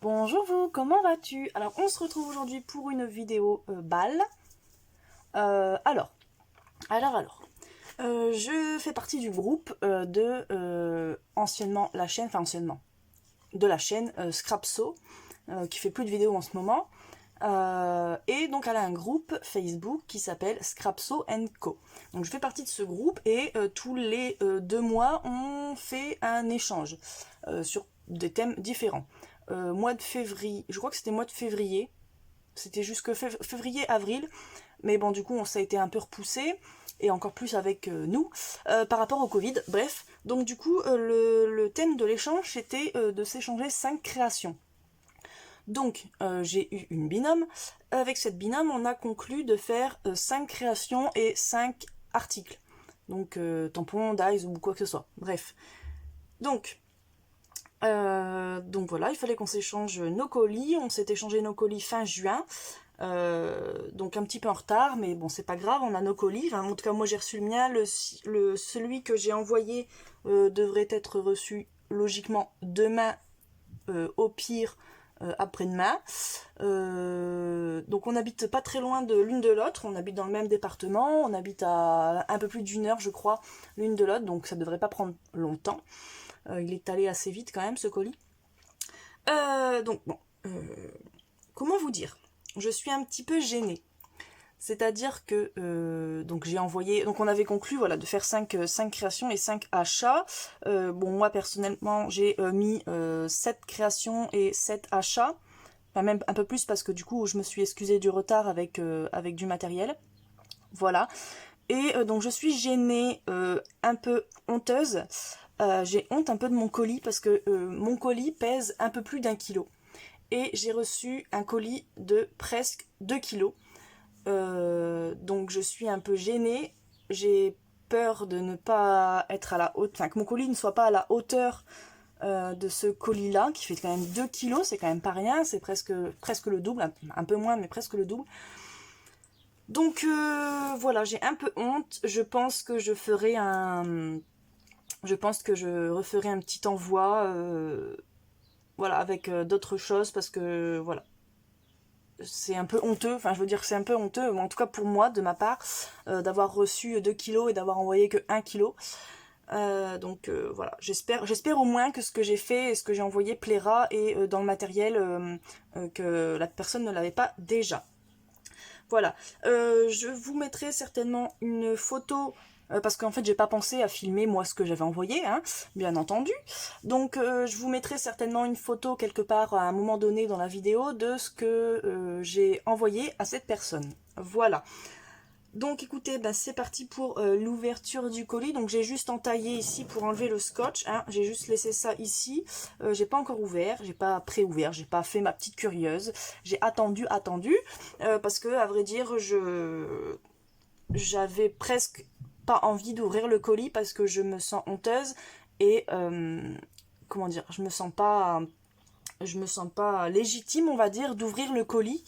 Bonjour vous, comment vas-tu? Alors on se retrouve aujourd'hui pour une vidéo balle. Je fais partie du groupe anciennement la chaîne, de la chaîne Scrapso, qui fait plus de vidéos en ce moment. Et donc elle a un groupe Facebook qui s'appelle Scrapso Co. Donc je fais partie de ce groupe et tous les 2 mois on fait un échange sur des thèmes différents. Mois de février, je crois que c'était mois de février, c'était jusque février-avril, mais bon du coup ça a été un peu repoussé, et encore plus avec nous, par rapport au Covid, bref. Donc du coup le thème de l'échange c'était de s'échanger 5 créations. Donc j'ai eu une binôme, avec cette binôme on a conclu de faire 5 créations et 5 articles. Donc tampons, dies ou quoi que ce soit, bref. Donc voilà, il fallait qu'on s'échange nos colis. On s'est échangé nos colis fin juin. Donc un petit peu en retard, mais bon, c'est pas grave, on a nos colis. Enfin, en tout cas, moi j'ai reçu le mien. Celui que j'ai envoyé devrait être reçu logiquement demain, au pire après-demain. Donc on habite pas très loin de l'une de l'autre. On habite dans le même département. On habite à un peu plus d'1 heure, je crois, l'une de l'autre. Donc ça devrait pas prendre longtemps. Il est allé assez vite quand même ce colis. Donc bon, comment vous dire? Je suis un petit peu gênée. C'est-à-dire que donc j'ai envoyé, donc on avait conclu voilà de faire 5 créations et 5 achats. Bon moi personnellement j'ai mis 7 créations et 7 achats. Enfin même un peu plus parce que du coup je me suis excusée du retard avec du matériel. Voilà. Et donc je suis gênée, un peu honteuse. J'ai honte un peu de mon colis parce que mon colis pèse un peu plus d'1 kilo. Et j'ai reçu un colis de presque 2 kilos. Donc je suis un peu gênée. J'ai peur de ne pas être à la hauteur, enfin que mon colis ne soit pas à la hauteur de ce colis-là, qui fait quand même 2 kilos, c'est quand même pas rien, c'est presque le double, un peu moins, mais presque le double. Donc voilà, j'ai un peu honte. Je pense que je referai un petit envoi, voilà, avec d'autres choses, parce que voilà, c'est un peu honteux. Enfin, je veux dire que c'est un peu honteux, mais en tout cas pour moi, de ma part, d'avoir reçu 2 kilos et d'avoir envoyé que 1 kilo. Donc voilà, j'espère au moins que ce que j'ai fait et ce que j'ai envoyé plaira, et dans le matériel, que la personne ne l'avait pas déjà. Voilà, je vous mettrai certainement une photo, parce qu'en fait j'ai pas pensé à filmer moi ce que j'avais envoyé, hein, bien entendu. Donc je vous mettrai certainement une photo quelque part à un moment donné dans la vidéo de ce que j'ai envoyé à cette personne. Voilà. Donc écoutez, bah, c'est parti pour l'ouverture du colis. Donc j'ai juste entaillé ici pour enlever le scotch, hein. J'ai juste laissé ça ici. J'ai pas encore ouvert, j'ai pas pré-ouvert, j'ai pas fait ma petite curieuse. J'ai attendu, parce que à vrai dire, j'avais presque pas envie d'ouvrir le colis parce que je me sens honteuse et comment dire, je me sens pas légitime, on va dire, d'ouvrir le colis.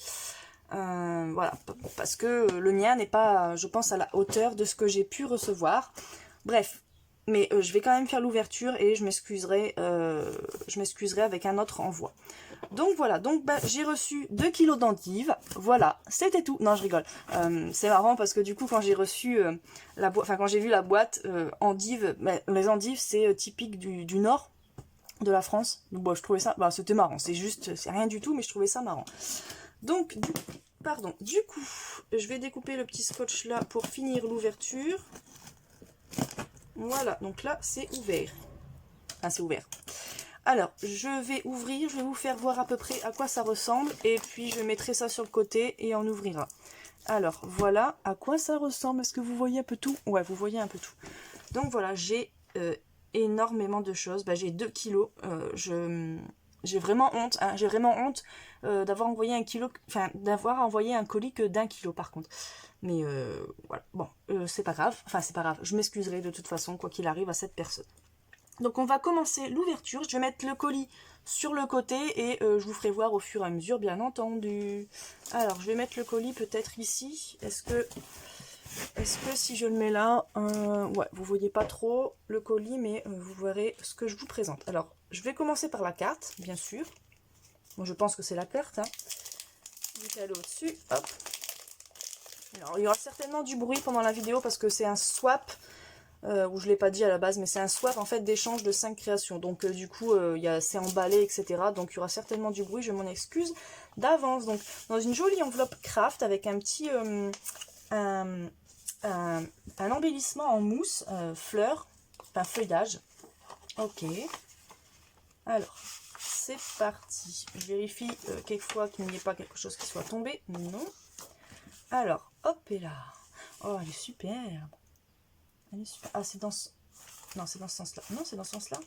Voilà, parce que le mien n'est pas, je pense, à la hauteur de ce que j'ai pu recevoir. Bref, mais je vais quand même faire l'ouverture et je m'excuserai avec un autre envoi. Donc voilà, donc bah, j'ai reçu 2 kilos d'endives. Voilà, c'était tout. Non, je rigole. C'est marrant parce que du coup, quand j'ai reçu quand j'ai vu la boîte endives, bah, les endives c'est typique du nord de la France. Donc bon, je trouvais ça, bah, c'était marrant. C'est rien du tout, mais je trouvais ça marrant. Donc, du coup, je vais découper le petit scotch là pour finir l'ouverture. Voilà, donc là, c'est ouvert. Enfin, c'est ouvert. Alors, je vais vous faire voir à peu près à quoi ça ressemble, et puis je mettrai ça sur le côté et on ouvrira. Alors, voilà à quoi ça ressemble. Est-ce que vous voyez un peu tout? Ouais, vous voyez un peu tout. Donc voilà, j'ai énormément de choses. Bah, j'ai 2 kilos. J'ai vraiment honte, hein, j'ai vraiment honte d'avoir envoyé d'avoir envoyé un colis que d'1 kilo par contre. Mais voilà, bon, c'est pas grave, je m'excuserai de toute façon, quoi qu'il arrive à cette personne. Donc on va commencer l'ouverture, je vais mettre le colis sur le côté et je vous ferai voir au fur et à mesure, bien entendu. Alors je vais mettre le colis peut-être ici, est-ce que si je le mets là, ouais, vous voyez pas trop le colis, mais vous verrez ce que je vous présente. Alors, je vais commencer par la carte, bien sûr. Bon, je pense que c'est la carte, hein. Vu qu'elle est au-dessus, hop. Alors, il y aura certainement du bruit pendant la vidéo parce que c'est un swap, ou je ne l'ai pas dit à la base, mais c'est un swap en fait d'échange de 5 créations. Donc du coup, c'est emballé, etc. Donc il y aura certainement du bruit, je m'en excuse d'avance. Donc dans une jolie enveloppe craft avec un petit un, un embellissement en mousse, fleurs, enfin feuillage. Ok. Alors, c'est parti. Je vérifie quelquefois qu'il n'y ait pas quelque chose qui soit tombé. Non. Alors, hop et là. Oh, elle est superbe. Elle est super. Ah, c'est dans ce... Non, c'est dans ce sens-là. Non, c'est dans ce sens-là.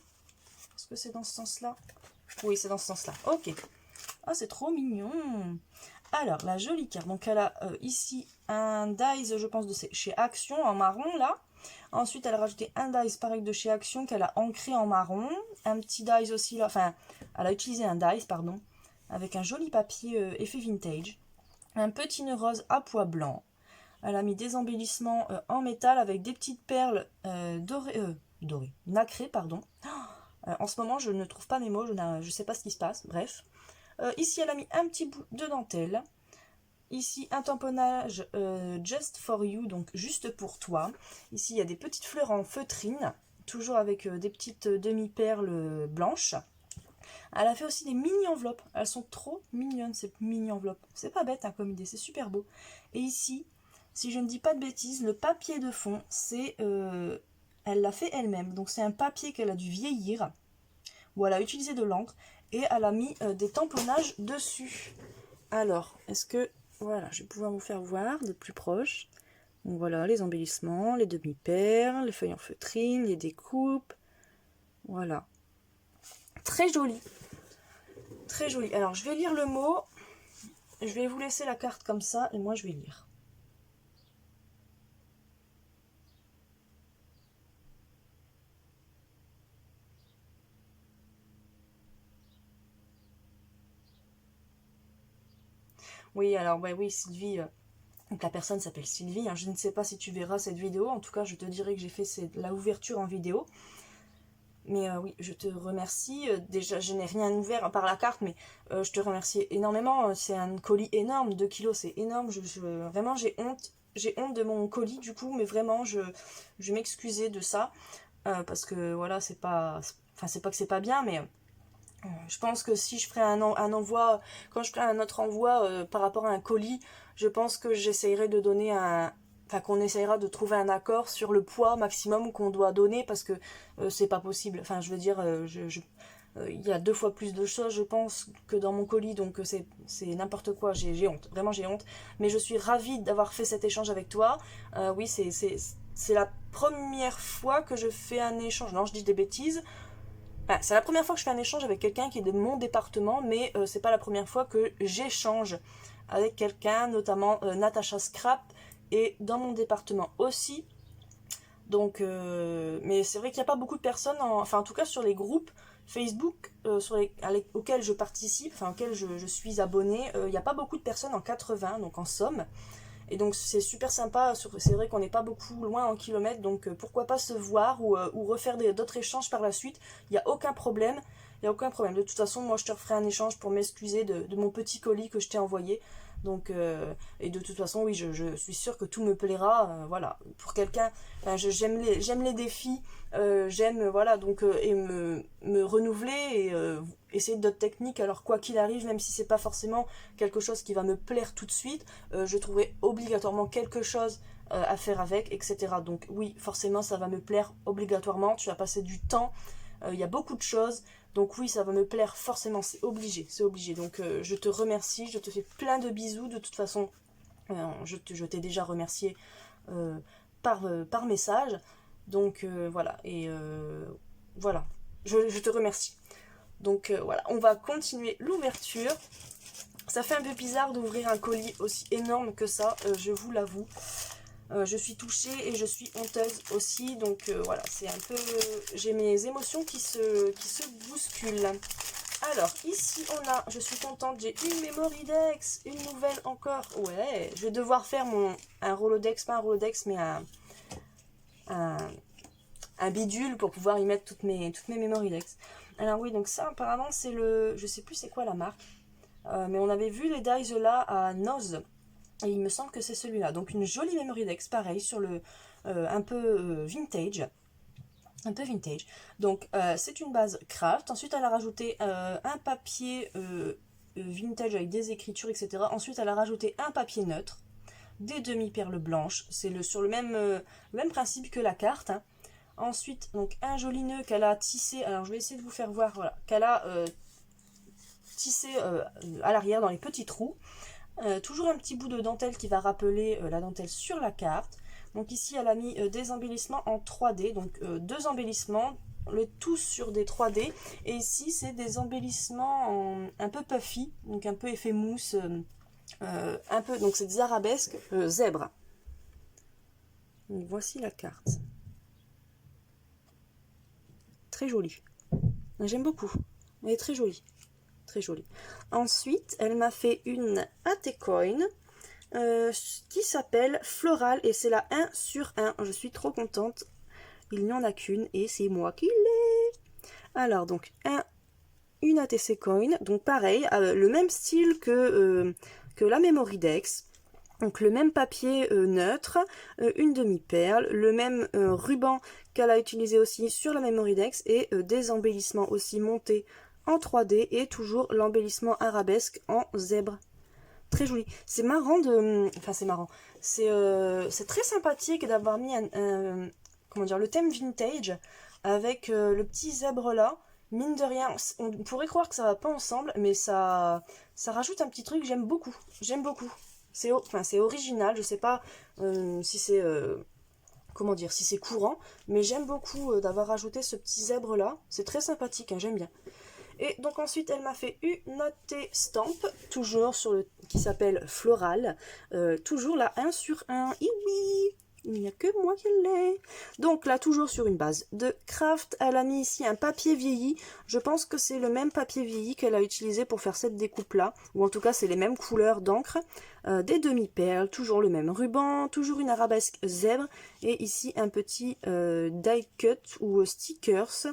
Est-ce que c'est dans ce sens-là? Oui, c'est dans ce sens-là. Ok. Ah, c'est trop mignon. Alors, la jolie carte. Donc, elle a ici un dies, je pense, de chez Action en marron, là. Ensuite, elle a rajouté un dies pareil de chez Action qu'elle a ancré en marron. Un petit dies aussi, là. Enfin, elle a utilisé un dies, pardon. Avec un joli papier effet vintage. Un petit nœud rose à pois blanc. Elle a mis des embellissements en métal avec des petites perles dorées, nacrées, pardon. En ce moment, je ne trouve pas mes mots, je ne sais pas ce qui se passe, bref. Ici, elle a mis un petit bout de dentelle. Ici, un tamponnage just for you, donc juste pour toi. Ici, il y a des petites fleurs en feutrine, toujours avec des petites demi-perles blanches. Elle a fait aussi des mini-enveloppes. Elles sont trop mignonnes, ces mini-enveloppes. C'est pas bête hein, comme idée, c'est super beau. Et ici, si je ne dis pas de bêtises, le papier de fond, c'est... elle l'a fait elle-même. Donc c'est un papier qu'elle a dû vieillir, où elle a utilisé de l'encre, et elle a mis des tamponnages dessus. Alors, est-ce que... Voilà, je vais pouvoir vous faire voir de plus proche. Donc voilà, les embellissements, les demi-perles, les feuilles en feutrine, les découpes. Voilà. Très joli. Très joli. Alors, je vais lire le mot. Je vais vous laisser la carte comme ça, et moi je vais lire. Oui, alors, bah oui, Sylvie... Donc la personne s'appelle Sylvie, hein. Je ne sais pas si tu verras cette vidéo, en tout cas je te dirai que j'ai fait la ouverture en vidéo. Mais oui, je te remercie. Déjà, je n'ai rien ouvert par la carte, mais je te remercie énormément. C'est un colis énorme, 2 kilos, c'est énorme. Vraiment, j'ai honte. J'ai honte de mon colis, du coup, mais vraiment, je m'excusais de ça. Parce que, voilà, c'est pas... Enfin, c'est pas que c'est pas bien, mais... je pense que si je ferais un envoi, quand je ferais un autre envoi par rapport à un colis, je pense que j'essayerai de donner enfin qu'on essayera de trouver un accord sur le poids maximum qu'on doit donner parce que c'est pas possible. Enfin, je veux dire, il y a 2 fois plus de choses, je pense, que dans mon colis, donc c'est n'importe quoi. J'ai honte, vraiment j'ai honte. Mais je suis ravie d'avoir fait cet échange avec toi. Oui, c'est la première fois que je fais un échange. Non, je dis des bêtises. C'est la première fois que je fais un échange avec quelqu'un qui est de mon département, mais c'est pas la première fois que j'échange avec quelqu'un, notamment Natacha Scrap, et dans mon département aussi. Donc, mais c'est vrai qu'il n'y a pas beaucoup de personnes, enfin en tout cas sur les groupes Facebook auxquels je participe, enfin auxquels je suis abonnée, il n'y a pas beaucoup de personnes en 80, donc en somme. Et donc c'est super sympa, c'est vrai qu'on n'est pas beaucoup loin en kilomètres, donc pourquoi pas se voir ou refaire d'autres échanges par la suite, il n'y a aucun problème. Il n'y a aucun problème. De toute façon, moi je te referai un échange pour m'excuser de mon petit colis que je t'ai envoyé. Donc, et de toute façon, oui, je suis sûre que tout me plaira. Voilà, pour quelqu'un, enfin, j'aime les défis, j'aime, voilà, donc, et me renouveler et essayer d'autres techniques. Alors, quoi qu'il arrive, même si c'est pas forcément quelque chose qui va me plaire tout de suite, je trouverai obligatoirement quelque chose à faire avec, etc. Donc, oui, forcément, ça va me plaire obligatoirement. Tu vas passer du temps. Il y a beaucoup de choses. Donc oui, ça va me plaire forcément, c'est obligé, c'est obligé. Donc je te remercie, je te fais plein de bisous. De toute façon, je t'ai déjà remercié par message. Donc voilà, et voilà, je te remercie. Donc voilà, on va continuer l'ouverture. Ça fait un peu bizarre d'ouvrir un colis aussi énorme que ça, je vous l'avoue. Je suis touchée et je suis honteuse aussi, donc voilà, c'est un peu... j'ai mes émotions qui se bousculent. Alors, ici on a, je suis contente, j'ai une Memory Dex, une nouvelle encore. Ouais, je vais devoir faire un Rolodex, pas un Rolodex, mais un bidule pour pouvoir y mettre toutes mes Memory Dex. Alors oui, donc ça apparemment c'est le... je sais plus c'est quoi la marque. Mais on avait vu les dies là à Noz. Et il me semble que c'est celui-là. Donc une jolie Memory Dex, pareil, sur le un peu vintage. Un peu vintage. Donc c'est une base craft. Ensuite elle a rajouté un papier vintage avec des écritures, etc. Ensuite elle a rajouté un papier neutre, des demi-perles blanches. C'est sur le même principe que la carte. Hein. Ensuite, donc un joli nœud qu'elle a tissé. Alors je vais essayer de vous faire voir, voilà, qu'elle a tissé à l'arrière dans les petits trous. Toujours un petit bout de dentelle qui va rappeler la dentelle sur la carte. Donc ici elle a mis des embellissements en 3D, donc deux embellissements, le tout sur des 3D. Et ici c'est des embellissements un peu puffy, donc un peu effet mousse, un peu, donc c'est des arabesques zèbre. Donc voici la carte. Très jolie. J'aime beaucoup. Elle est très jolie. Très jolie. Ensuite, elle m'a fait une AT-Coin qui s'appelle Floral et c'est la 1 sur 1. Je suis trop contente. Il n'y en a qu'une et c'est moi qui l'ai. Alors, donc, une ATC Coin. Donc, pareil, le même style que la Memory Dex. Donc le même papier neutre, une demi-perle, le même ruban qu'elle a utilisé aussi sur la Memory Dex et des embellissements aussi montés en 3D et toujours l'embellissement arabesque en zèbre. Très joli. C'est marrant de... Enfin c'est marrant. C'est très sympathique d'avoir mis comment dire, le thème vintage avec le petit zèbre là. Mine de rien, on pourrait croire que ça va pas ensemble, mais ça rajoute un petit truc, j'aime beaucoup. J'aime beaucoup. C'est original, je sais pas si c'est comment dire, si c'est courant, mais j'aime beaucoup d'avoir rajouté ce petit zèbre là, c'est très sympathique, hein, j'aime bien. Et donc ensuite elle m'a fait une AT Stamp, toujours sur le qui s'appelle Floral, toujours la 1 sur 1, oui, il n'y a que moi qui l'ai. Donc là toujours sur une base de craft, elle a mis ici un papier vieilli, je pense que c'est le même papier vieilli qu'elle a utilisé pour faire cette découpe là, ou en tout cas c'est les mêmes couleurs d'encre, des demi-perles, toujours le même ruban, toujours une arabesque zèbre, et ici un petit die cut ou stickers,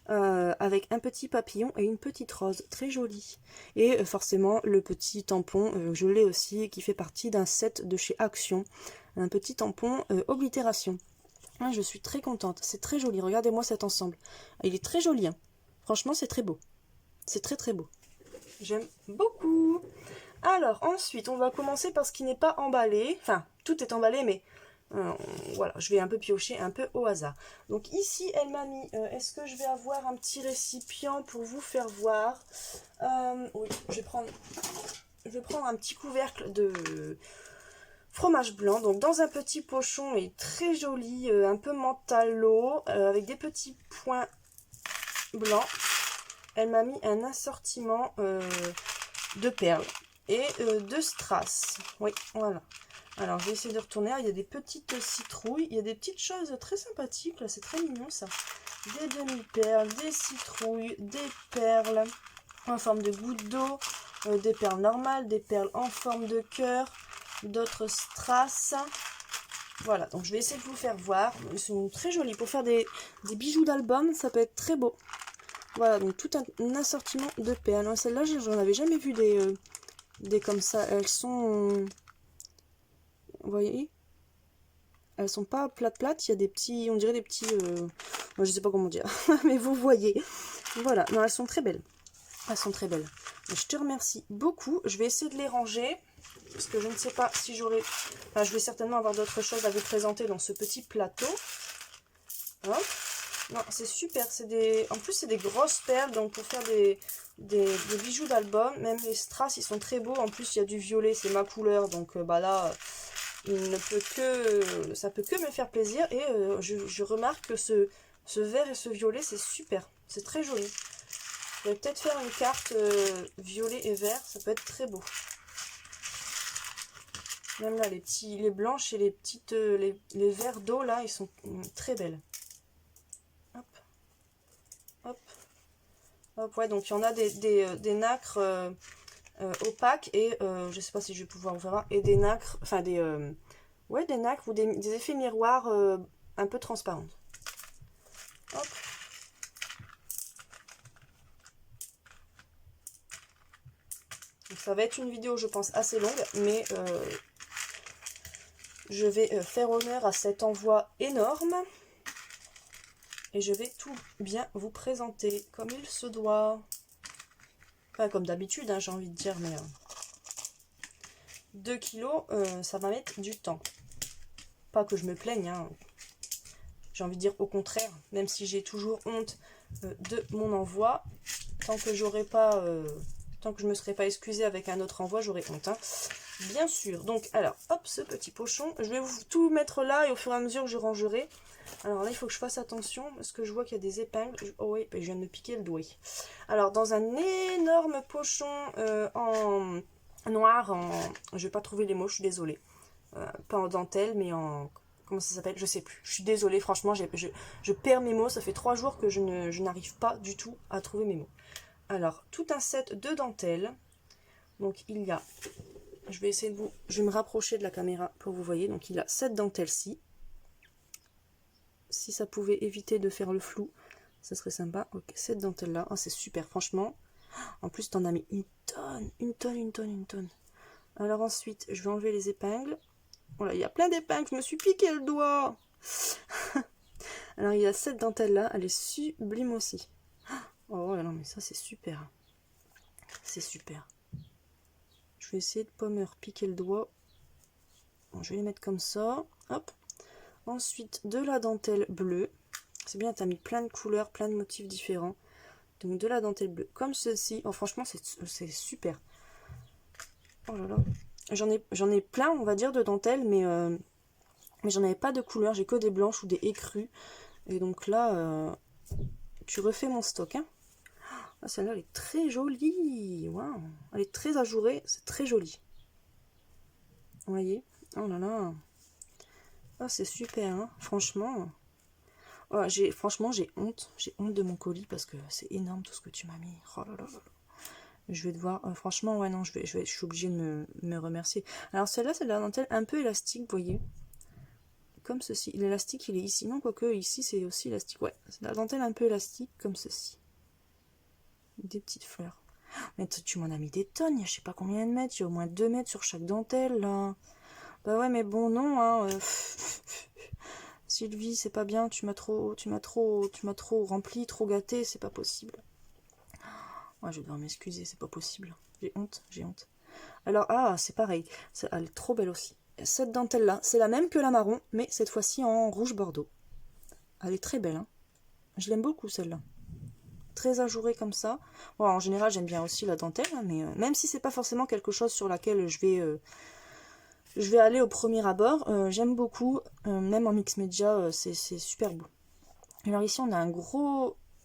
avec un petit papillon et une petite rose très jolie. Et forcément le petit tampon, je l'ai aussi, qui fait partie d'un set de chez Action, un petit tampon oblitération. Ah, je suis très contente, c'est très joli, regardez-moi cet ensemble. Il est très joli, hein. Franchement c'est très beau. C'est très très beau. J'aime beaucoup. Alors ensuite on va commencer par ce qui n'est pas emballé. Enfin tout est emballé mais voilà, je vais un peu piocher un peu au hasard. Donc ici elle m'a mis, est-ce que je vais avoir un petit récipient pour vous faire voir? Oui, je vais prendre un petit couvercle de fromage blanc, donc dans un petit pochon et très joli, un peu mentalo, avec des petits points blancs. Elle m'a mis un assortiment de perles et de strass. Oui, voilà. Alors, je vais essayer de retourner. Il y a des petites citrouilles. Il y a des petites choses très sympathiques. Là, c'est très mignon, ça. Des demi-perles, des citrouilles, des perles en forme de gouttes d'eau, des perles normales, des perles en forme de cœur, d'autres strass. Voilà, donc je vais essayer de vous faire voir. Ils sont très jolis. Pour faire des bijoux d'album, ça peut être très beau. Voilà, donc tout un assortiment de perles. Celle-là, j'en avais jamais vu des comme ça. Elles sont... Vous voyez? Elles sont pas plates. Il y a des petits... On dirait des petits... Moi, je sais pas comment dire. Mais vous voyez. Voilà. Non, elles sont très belles. Elles sont très belles. Je te remercie beaucoup. Je vais essayer de les ranger. Parce que je ne sais pas si j'aurai... Enfin, je vais certainement avoir d'autres choses à vous présenter dans ce petit plateau. Hop. Non, c'est super, en plus c'est des grosses perles, donc pour faire des bijoux d'album, même les strass ils sont très beaux, en plus il y a du violet, c'est ma couleur, donc bah là, ça peut que me faire plaisir, et je remarque que ce vert et ce violet c'est super, c'est très joli. Je vais peut-être faire une carte violet et vert, ça peut être très beau. Même là, les blanches et les petites, les verts d'eau là, ils sont très belles. Hop, hop, ouais, donc il y en a des nacres opaques et je sais pas si je vais pouvoir vous faire voir, et des nacres, enfin ouais, des nacres ou des effets miroirs un peu transparents. Hop. Donc Ça va être une vidéo, je pense, assez longue, mais je vais faire honneur à cet envoi énorme. Et je vais tout bien vous présenter comme il se doit. Enfin, comme d'habitude, hein, j'ai envie de dire, mais 2 kilos, ça va mettre du temps. Pas que je me plaigne, hein. J'ai envie de dire au contraire, même si j'ai toujours honte de mon envoi, tant que j'aurais pas, tant que je me serais pas excusée avec un autre envoi, j'aurais honte, hein. Bien sûr. Donc, alors, hop, ce petit pochon, je vais vous tout mettre là et au fur et à mesure je rangerai. Alors là, il faut que je fasse attention parce que je vois qu'il y a des épingles. Oh oui, je viens de me piquer le doigt. Alors, dans un énorme pochon en noir, je vais pas trouver les mots, je suis désolée. Pas en dentelle, mais en... Comment ça s'appelle? Je sais plus. Je suis désolée, franchement, je perds mes mots. Ça fait 3 jours que je n'arrive pas du tout à trouver mes mots. Alors, tout un set de dentelle. Donc, il y a... Je vais essayer de vous... Je vais me rapprocher de la caméra pour que vous voyez. Donc, il y a cette dentelle-ci. Si ça pouvait éviter de faire le flou, ça serait sympa. Ok, cette dentelle-là. Oh, c'est super, franchement. En plus, t'en as mis une tonne, une tonne, une tonne, une tonne. Alors ensuite, je vais enlever les épingles. Voilà, il y a plein d'épingles, je me suis piqué le doigt. Alors, il y a cette dentelle-là, elle est sublime aussi. Oh non, mais ça, c'est super. C'est super. Je vais essayer de ne pas me repiquer le doigt. Bon, je vais les mettre comme ça. Hop. Ensuite, de la dentelle bleue. C'est bien, tu as mis plein de couleurs, plein de motifs différents. Donc, de la dentelle bleue, comme ceci. Oh, franchement, c'est super. Oh là là. J'en ai plein, on va dire, de dentelles, mais j'en avais pas de couleur. J'ai que des blanches ou des écrues. Et donc là, tu refais mon stock, hein. Ah, celle-là, elle est très jolie. Waouh. Elle est très ajourée, c'est très joli. Vous voyez? Oh là là. Ah, c'est super, hein. Franchement. Oh, franchement, j'ai honte. J'ai honte de mon colis parce que c'est énorme tout ce que tu m'as mis. Oh là là là. Je vais devoir... franchement, ouais, non, je suis obligée de me remercier. Alors, celle-là, c'est de la dentelle un peu élastique, vous voyez? Comme ceci. L'élastique, il est ici. Non, quoique, ici, c'est aussi élastique. Ouais, c'est de la dentelle un peu élastique, comme ceci. Des petites fleurs. Mais tu m'en as mis des tonnes, il y a je sais pas combien de mètres, il y a au moins 2 mètres sur chaque dentelle, là. Bah ouais, mais bon, non, hein. Sylvie, c'est pas bien, tu m'as trop rempli, trop gâté, c'est pas possible. Ouais, je vais devoir m'excuser, c'est pas possible. J'ai honte, j'ai honte. Alors, ah, c'est pareil, elle est trop belle aussi. Cette dentelle-là, c'est la même que la marron, mais cette fois-ci en rouge bordeaux. Elle est très belle, hein. Je l'aime beaucoup, celle-là. Très ajourée comme ça. Bon, en général, j'aime bien aussi la dentelle, hein, mais même si c'est pas forcément quelque chose sur laquelle je vais aller au premier abord, j'aime beaucoup. Même en mix média, c'est super beau. Alors ici, on a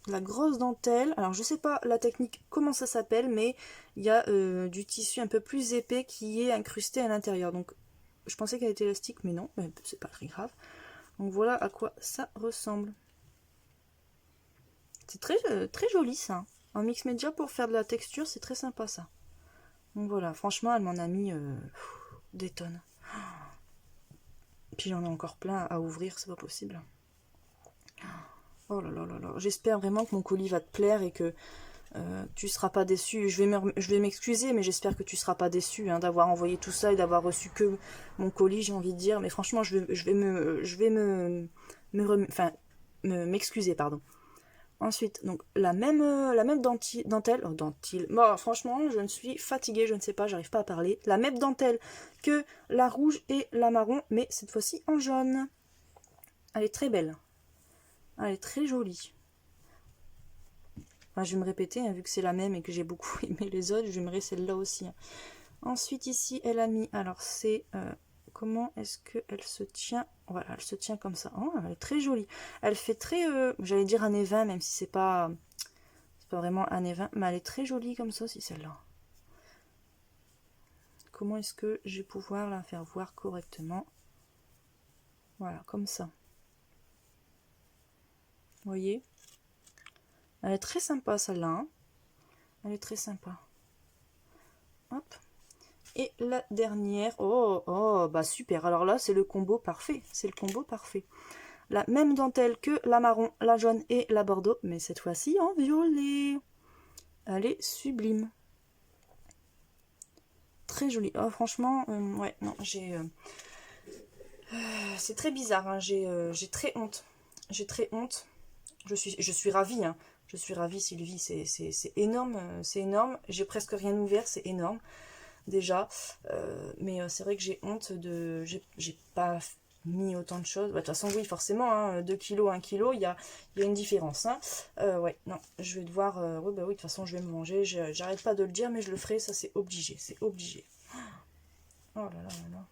la grosse dentelle. Alors, je sais pas la technique, comment ça s'appelle, mais il y a du tissu un peu plus épais qui est incrusté à l'intérieur. Donc, je pensais qu'elle était élastique, mais non, c'est pas très grave. Donc, voilà à quoi ça ressemble. C'est très joli ça. En mix média pour faire de la texture, c'est très sympa ça. Donc voilà, franchement, elle m'en a mis des tonnes. Puis j'en ai encore plein à ouvrir, c'est pas possible. Oh là là là là. J'espère vraiment que mon colis va te plaire et que tu seras pas déçu. Je vais m'excuser, mais j'espère que tu seras pas déçu hein, d'avoir envoyé tout ça et d'avoir reçu que mon colis, j'ai envie de dire. Mais franchement, je vais m'excuser, pardon. Ensuite, donc la même dentelle, bon, franchement, je ne suis fatiguée, je ne sais pas, j'arrive pas à parler. La même dentelle que la rouge et la marron, mais cette fois-ci en jaune. Elle est très belle. Elle est très jolie. Enfin, je vais me répéter, hein, vu que c'est la même et que j'ai beaucoup aimé les autres, j'aimerais celle-là aussi. Hein. Ensuite, ici, elle a mis, alors c'est... comment est-ce qu'elle se tient? Voilà, elle se tient comme ça. Oh, elle est très jolie. Elle fait très, j'allais dire années 20, même si c'est pas vraiment années 20, mais elle est très jolie comme ça, si celle-là. Comment est-ce que je vais pouvoir la faire voir correctement? Voilà, comme ça. Vous voyez? Elle est très sympa, celle-là. Hein, elle est très sympa. Hop. Et la dernière, bah super, alors là c'est le combo parfait, c'est le combo parfait. La même dentelle que la marron, la jaune et la bordeaux, mais cette fois-ci en violet. Elle est sublime. très jolies. Oh, franchement, ouais, non, j'ai... c'est très bizarre, hein, j'ai très honte. J'ai très honte. Je suis ravie, hein. Je suis ravie, Sylvie, c'est énorme, c'est énorme. J'ai presque rien ouvert, c'est énorme, déjà. Mais c'est vrai que j'ai honte de... J'ai pas mis autant de choses. Bah, de toute façon, oui, forcément, hein, 2 kilos, 1 kilo, il y a une différence. Hein. Ouais, non, je vais devoir... oui, bah oui, de toute façon, je vais me venger. J'arrête pas de le dire, mais je le ferai, ça, c'est obligé. C'est obligé. Oh là là là là.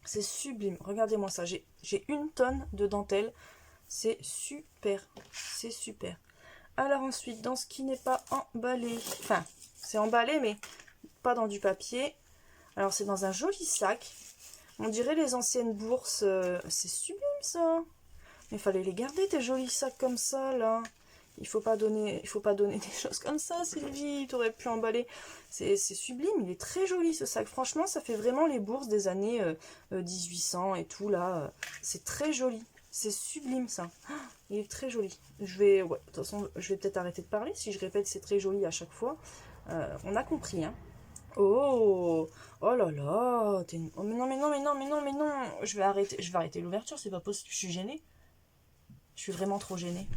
C'est sublime. Regardez-moi ça. J'ai 1 tonne de dentelle. C'est super. C'est super. Alors ensuite, dans ce qui n'est pas emballé, enfin, c'est emballé, mais pas dans du papier. Alors, c'est dans un joli sac. On dirait les anciennes bourses. C'est sublime, ça. Mais il fallait les garder, tes jolis sacs comme ça, là. Il faut pas donner des choses comme ça, Sylvie. Tu aurais pu emballer. C'est sublime. Il est très joli, ce sac. Franchement, ça fait vraiment les bourses des années 1800 et tout, là. C'est très joli. C'est sublime, ça. Il est très joli. Ouais, de toute façon, je vais peut-être arrêter de parler. Si je répète, c'est très joli à chaque fois. On a compris, hein. Oh, oh là là. Oh, mais non, mais non, mais non, mais non, mais non. Je vais arrêter l'ouverture. C'est pas possible. Je suis gênée. Je suis vraiment trop gênée.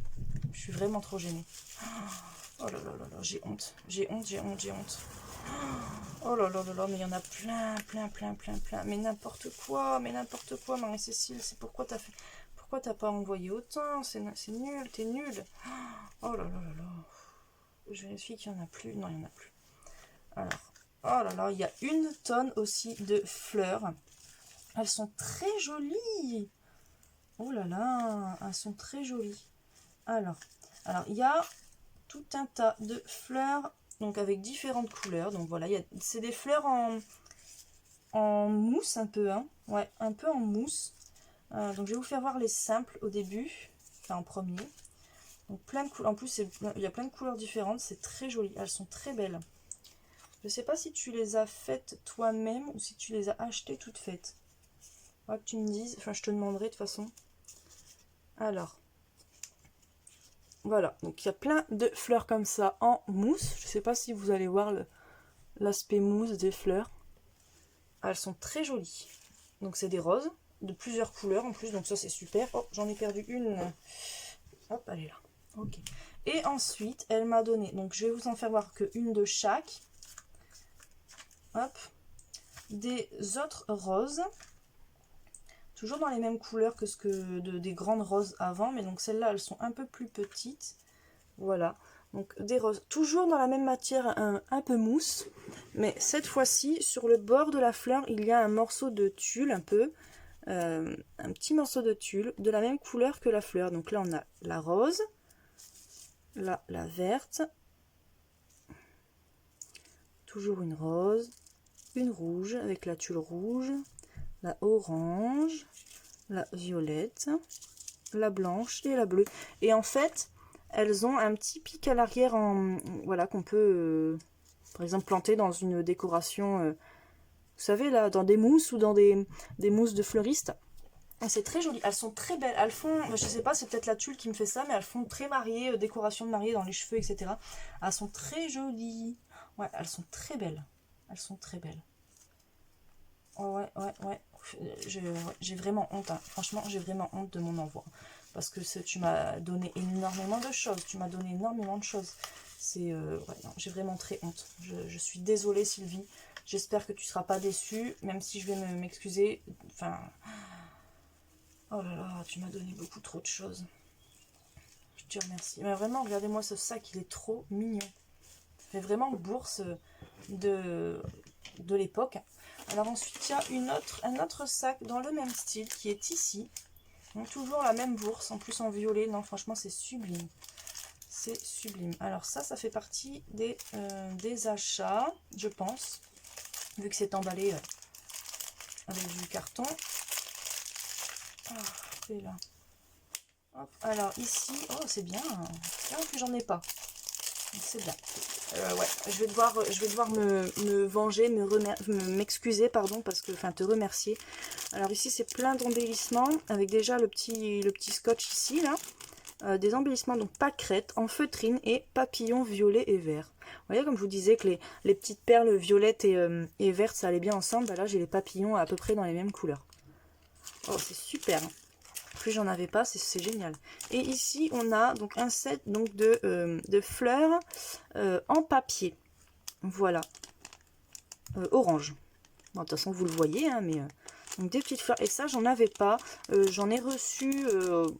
Je suis vraiment trop gênée. Oh là là là là, j'ai honte. J'ai honte, j'ai honte, j'ai honte. Oh là là là là, mais il y en a plein, plein, plein, plein, plein. Mais n'importe quoi, Marie-Cécile. C'est pourquoi t'as fait... Pourquoi t'as pas envoyé autant? C'est nul, t'es nul. Oh là là là là. Je vérifie qu'il n'y en a plus. Non, il n'y en a plus. Alors, oh là là, il y a 1 tonne aussi de fleurs. Elles sont très jolies. Oh là là, elles sont très jolies. Alors, il y a tout un tas de fleurs, donc avec différentes couleurs. Donc voilà, c'est des fleurs en mousse un peu, hein. Ouais, un peu en mousse. Donc je vais vous faire voir les simples au début, enfin en premier. Donc plein de couleurs. En plus, il y a plein de couleurs différentes. C'est très joli. Elles sont très belles. Je ne sais pas si tu les as faites toi-même ou si tu les as achetées toutes faites. Faudra que tu me dises. Enfin, je te demanderai de toute façon. Alors. Voilà. Donc il y a plein de fleurs comme ça en mousse. Je ne sais pas si vous allez voir l'aspect mousse des fleurs. Elles sont très jolies. Donc c'est des roses de plusieurs couleurs en plus. Donc ça c'est super. Oh, j'en ai perdu une. Hop, elle est là. Ok. Et ensuite, elle m'a donné, donc je vais vous en faire voir que une de chaque. Hop. Des autres roses. Toujours dans les mêmes couleurs que des grandes roses avant. Mais donc celles-là, elles sont un peu plus petites. Voilà. Donc des roses. Toujours dans la même matière, un peu mousse. Mais cette fois-ci, sur le bord de la fleur, il y a un morceau de tulle un peu. Un petit morceau de tulle de la même couleur que la fleur. Donc là, on a la rose. Là, la verte. Toujours une rose. Une rouge avec la tulle rouge. La orange. La violette. La blanche et la bleue. Et en fait, elles ont un petit pic à l'arrière voilà, qu'on peut, par exemple, planter dans une décoration, vous savez, là, dans des mousses ou dans des mousses de fleuristes. C'est très joli, elles sont très belles, elles font, je sais pas, c'est peut-être la tulle qui me fait ça, mais elles font très mariée, décoration de mariée dans les cheveux, etc. Elles sont très jolies, ouais, elles sont très belles, Oh, ouais, j'ai vraiment honte, hein. Franchement, j'ai vraiment honte de mon envoi, parce que tu m'as donné énormément de choses, c'est, ouais, non, j'ai vraiment très honte, je suis désolée Sylvie, j'espère que tu seras pas déçue, même si je vais m'excuser, enfin... Oh là là, tu m'as donné beaucoup trop de choses. Je te remercie. Mais vraiment, regardez-moi ce sac, il est trop mignon. Ça fait vraiment bourse de l'époque. Alors ensuite, il y a un autre sac dans le même style qui est ici. Donc toujours la même bourse, en plus en violet. Non, franchement, c'est sublime. C'est sublime. Alors ça fait partie des achats, je pense. Vu que c'est emballé avec du carton. Et là. Hop, alors ici, oh c'est bien, en plus j'en ai pas, c'est bien. Ouais, je vais devoir me venger, m'excuser, pardon, parce que, enfin te remercier. Alors ici c'est plein d'embellissements, avec déjà le petit scotch ici, là, des embellissements, donc pâquerettes en feutrine et papillons violets et verts. Vous voyez, comme je vous disais que les petites perles violettes et vertes, ça allait bien ensemble. Bah là, j'ai les papillons à peu près dans les mêmes couleurs. Oh, c'est super. Plus j'en avais pas, c'est génial. Et ici, on a donc un set donc de fleurs en papier. Voilà. Orange. Bon, de toute façon, vous le voyez, hein, mais... donc des petites fleurs, et ça j'en avais pas, j'en ai reçu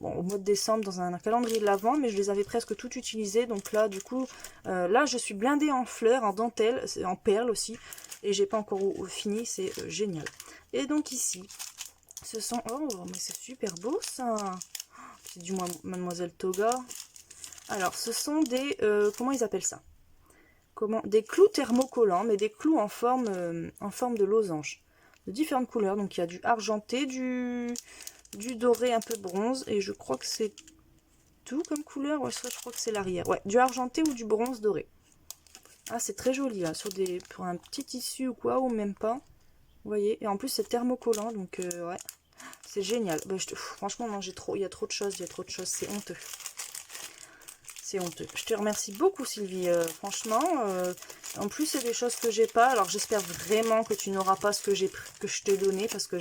bon, au mois de décembre dans un calendrier de l'Avent, mais je les avais presque toutes utilisées, donc là du coup, là je suis blindée en fleurs, en dentelle, en perles aussi, et j'ai pas encore fini, c'est génial. Et donc ici, ce sont, oh mais c'est super beau ça, c'est du moins Mademoiselle Toga. Alors ce sont des, comment ils appellent ça? Des clous thermocollants, mais des clous en forme de losange. De différentes couleurs, donc il y a du argenté, du doré un peu bronze, et je crois que c'est tout comme couleur, ouais, ça je crois que c'est l'arrière, ouais, du argenté ou du bronze doré. Ah, c'est très joli, là, pour un petit tissu ou quoi, ou même pas, vous voyez, et en plus c'est thermocollant, donc ouais, c'est génial. Bah, franchement, non, il y a trop de choses, c'est honteux. C'est honteux. Je te remercie beaucoup Sylvie, franchement, en plus c'est des choses que j'ai pas, alors j'espère vraiment que tu n'auras pas ce que je t'ai donné, parce que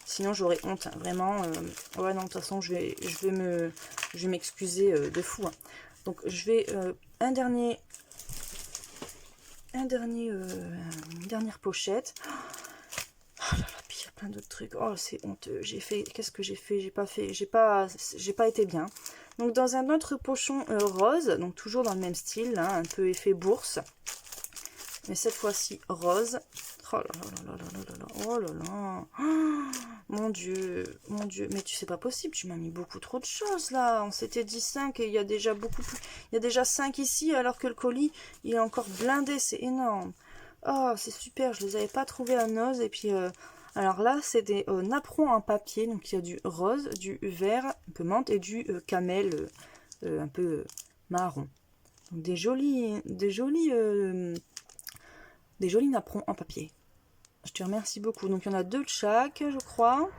sinon j'aurais honte, hein, vraiment, ouais non, de toute façon je vais m'excuser de fou, hein. Donc je vais, une dernière pochette. Oh là là, puis il y a plein d'autres trucs, oh c'est honteux, qu'est-ce que j'ai fait, j'ai pas été bien. Donc dans un autre pochon rose, donc toujours dans le même style, hein, un peu effet bourse, mais cette fois-ci rose. Oh là là là là là là là, oh là là, oh, mon Dieu, mais tu sais pas possible, tu m'as mis beaucoup trop de choses là. On s'était dit 5 et il y a déjà beaucoup plus, il y a déjà 5 ici alors que le colis il est encore blindé, c'est énorme. Oh c'est super, je les avais pas trouvés à Noz, et puis alors là, c'est des napperons en papier, donc il y a du rose, du vert, un peu menthe, et du camel, un peu marron. Donc des jolis napperons en papier. Je te remercie beaucoup. Donc il y en a 2 de chaque, je crois.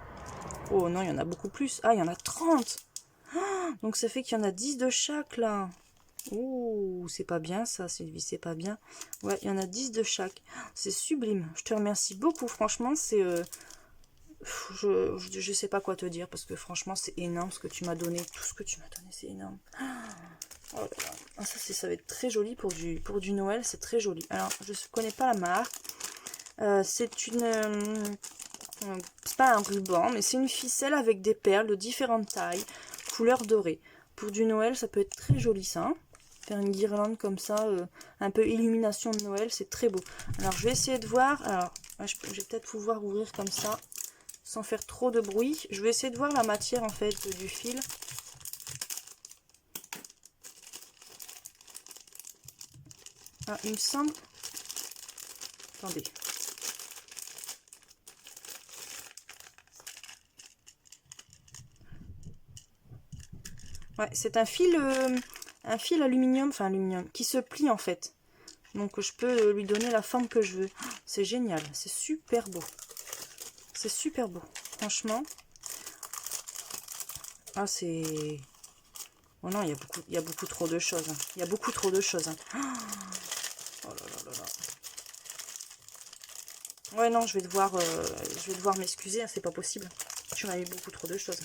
Oh non, il y en a beaucoup plus. Ah, il y en a 30. Ah, donc ça fait qu'il y en a 10 de chaque, là. Oh, c'est pas bien ça, Sylvie, c'est pas bien. Ouais, il y en a 10 de chaque. C'est sublime. Je te remercie beaucoup, franchement, c'est... je sais pas quoi te dire, parce que franchement, c'est énorme ce que tu m'as donné. Tout ce que tu m'as donné, c'est énorme. Oh là là. Ah, ça va être très joli pour du Noël, c'est très joli. Alors, je connais pas la marque. C'est c'est pas un ruban, mais c'est une ficelle avec des perles de différentes tailles, couleur dorée. Pour du Noël, ça peut être très joli ça, hein. Faire une guirlande comme ça, un peu illumination de Noël, c'est très beau. Alors je vais essayer de voir, alors je vais peut-être pouvoir ouvrir comme ça, sans faire trop de bruit. Je vais essayer de voir la matière en fait du fil. Ah, il me semble... Attendez. Ouais, c'est un fil aluminium, enfin aluminium, qui se plie en fait. Donc je peux lui donner la forme que je veux. C'est génial, c'est super beau. C'est super beau, franchement. Ah, c'est... Oh non, il y a beaucoup trop de choses. Hein. Il y a beaucoup trop de choses. Hein. Oh là là là là. Ouais, non, je vais devoir m'excuser, hein, c'est pas possible. Tu m'as mis beaucoup trop de choses.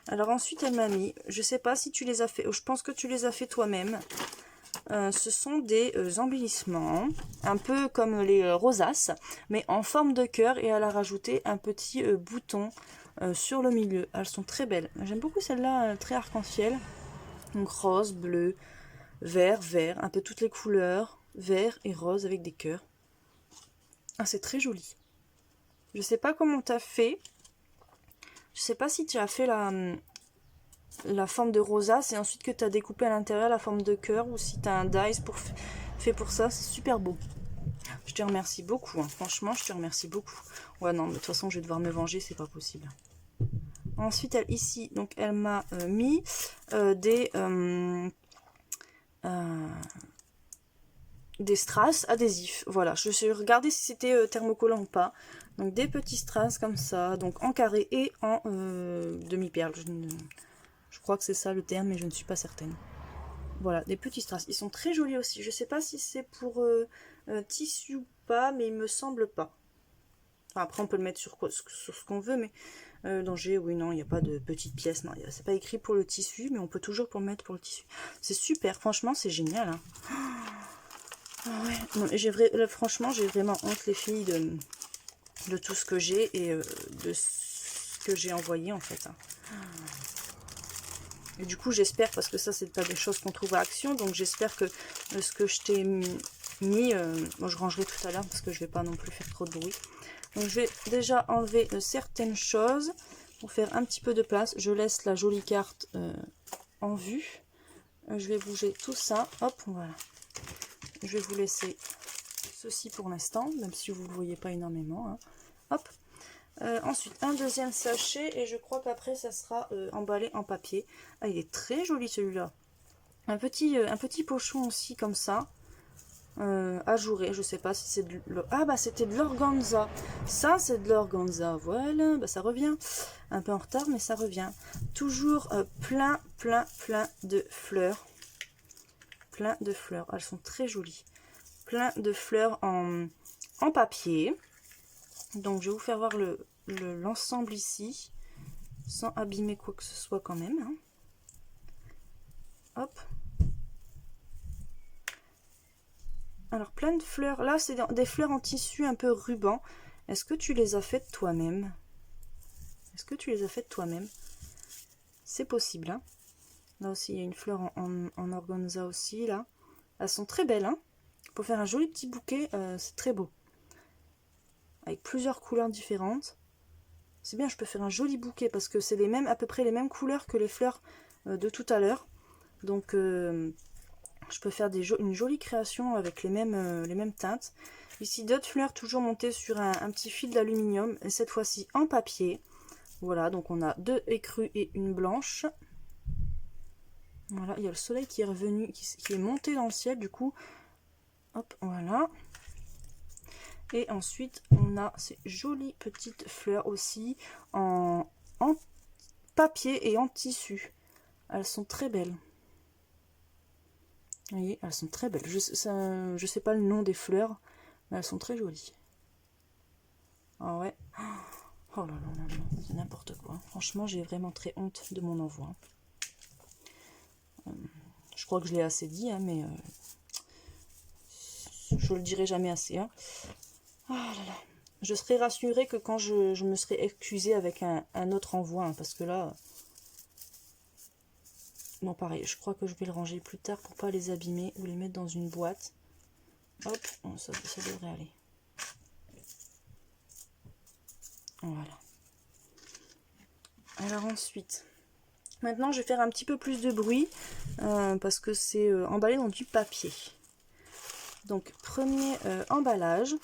Alors ensuite, elle m'a mis, je sais pas si tu les as fait, je pense que tu les as fait toi-même. Ce sont des embellissements, un peu comme les rosaces, mais en forme de cœur, et elle a rajouté un petit bouton sur le milieu. Elles sont très belles. J'aime beaucoup celle-là, très arc-en-ciel. Donc rose, bleu, vert, vert, un peu toutes les couleurs, vert et rose avec des cœurs. Ah, c'est très joli. Je sais pas comment tu as fait. Je sais pas si tu as fait la forme de rosace et ensuite que tu as découpé à l'intérieur la forme de cœur, ou si tu as un dies fait pour ça. C'est super beau. Je te remercie beaucoup, hein. Franchement, je te remercie beaucoup. Ouais, non, mais de toute façon, je vais devoir me venger, c'est pas possible. Ensuite, ici, donc elle m'a mis des strass adhésifs. Voilà, je vais regarder si c'était thermocollant ou pas. Donc des petits strass comme ça, donc en carré et en demi-perle. Je crois que c'est ça le terme, mais je ne suis pas certaine. Voilà, des petits strass. Ils sont très jolis aussi. Je sais pas si c'est pour tissu ou pas, mais il me semble pas. Enfin, après, on peut le mettre sur ce qu'on veut, mais danger, oui, non, il n'y a pas de petites pièces. Non, c'est pas écrit pour le tissu, mais on peut toujours pour le mettre pour le tissu. C'est super, franchement, c'est génial. Hein. Ah ouais, non, franchement, j'ai vraiment honte, les filles, de tout ce que j'ai et de ce que j'ai envoyé, en fait. Hein. Et du coup, j'espère, parce que ça, c'est pas des choses qu'on trouve à Action, donc j'espère que ce que je t'ai mis, bon, je rangerai tout à l'heure, parce que je vais pas non plus faire trop de bruit. Donc, je vais déjà enlever certaines choses, pour faire un petit peu de place. Je laisse la jolie carte en vue. Je vais bouger tout ça, hop, voilà. Je vais vous laisser ceci pour l'instant, même si vous ne le voyez pas énormément. Hein. Hop. Ensuite, un deuxième sachet et je crois qu'après, ça sera emballé en papier. Ah, il est très joli celui-là. Un petit pochon aussi comme ça. Ajouré, je sais pas si c'est de... Ah bah c'était de l'organza. Ça c'est de l'organza, voilà. Bah ça revient. Un peu en retard, mais ça revient. Toujours plein de fleurs. Plein de fleurs. Elles sont très jolies. Plein de fleurs en papier. Donc je vais vous faire voir l'ensemble ici, sans abîmer quoi que ce soit quand même. Hein. Hop. Alors plein de fleurs. Là c'est des fleurs en tissu un peu ruban. Est-ce que tu les as faites toi-même? Est-ce que tu les as faites toi-même? C'est possible. Hein. Là aussi il y a une fleur en organza aussi là. Elles sont très belles. Hein. Pour faire un joli petit bouquet, c'est très beau. Avec plusieurs couleurs différentes. C'est bien, je peux faire un joli bouquet parce que c'est à peu près les mêmes couleurs que les fleurs de tout à l'heure. Donc je peux faire une jolie création avec les mêmes teintes. Ici d'autres fleurs toujours montées sur un petit fil d'aluminium et cette fois-ci en papier. Voilà, donc on a 2 écrues et une blanche. Voilà, il y a le soleil qui est revenu, qui est monté dans le ciel du coup. Hop, voilà. Et ensuite, on a ces jolies petites fleurs aussi en papier et en tissu. Elles sont très belles. Vous voyez, elles sont très belles. Je sais pas le nom des fleurs, mais elles sont très jolies. Ah ouais. Oh là là là là, c'est n'importe quoi. Franchement, j'ai vraiment très honte de mon envoi. Je crois que je l'ai assez dit, hein, mais je le dirai jamais assez. Hein. Oh là là. Je serai rassurée que quand je me serai excusée avec un autre envoi, hein, parce que là... Bon, pareil, je crois que je vais le ranger plus tard pour pas les abîmer ou les mettre dans une boîte. Hop, bon, ça devrait aller. Voilà. Alors ensuite, maintenant je vais faire un petit peu plus de bruit parce que c'est emballé dans du papier. Donc, premier emballage,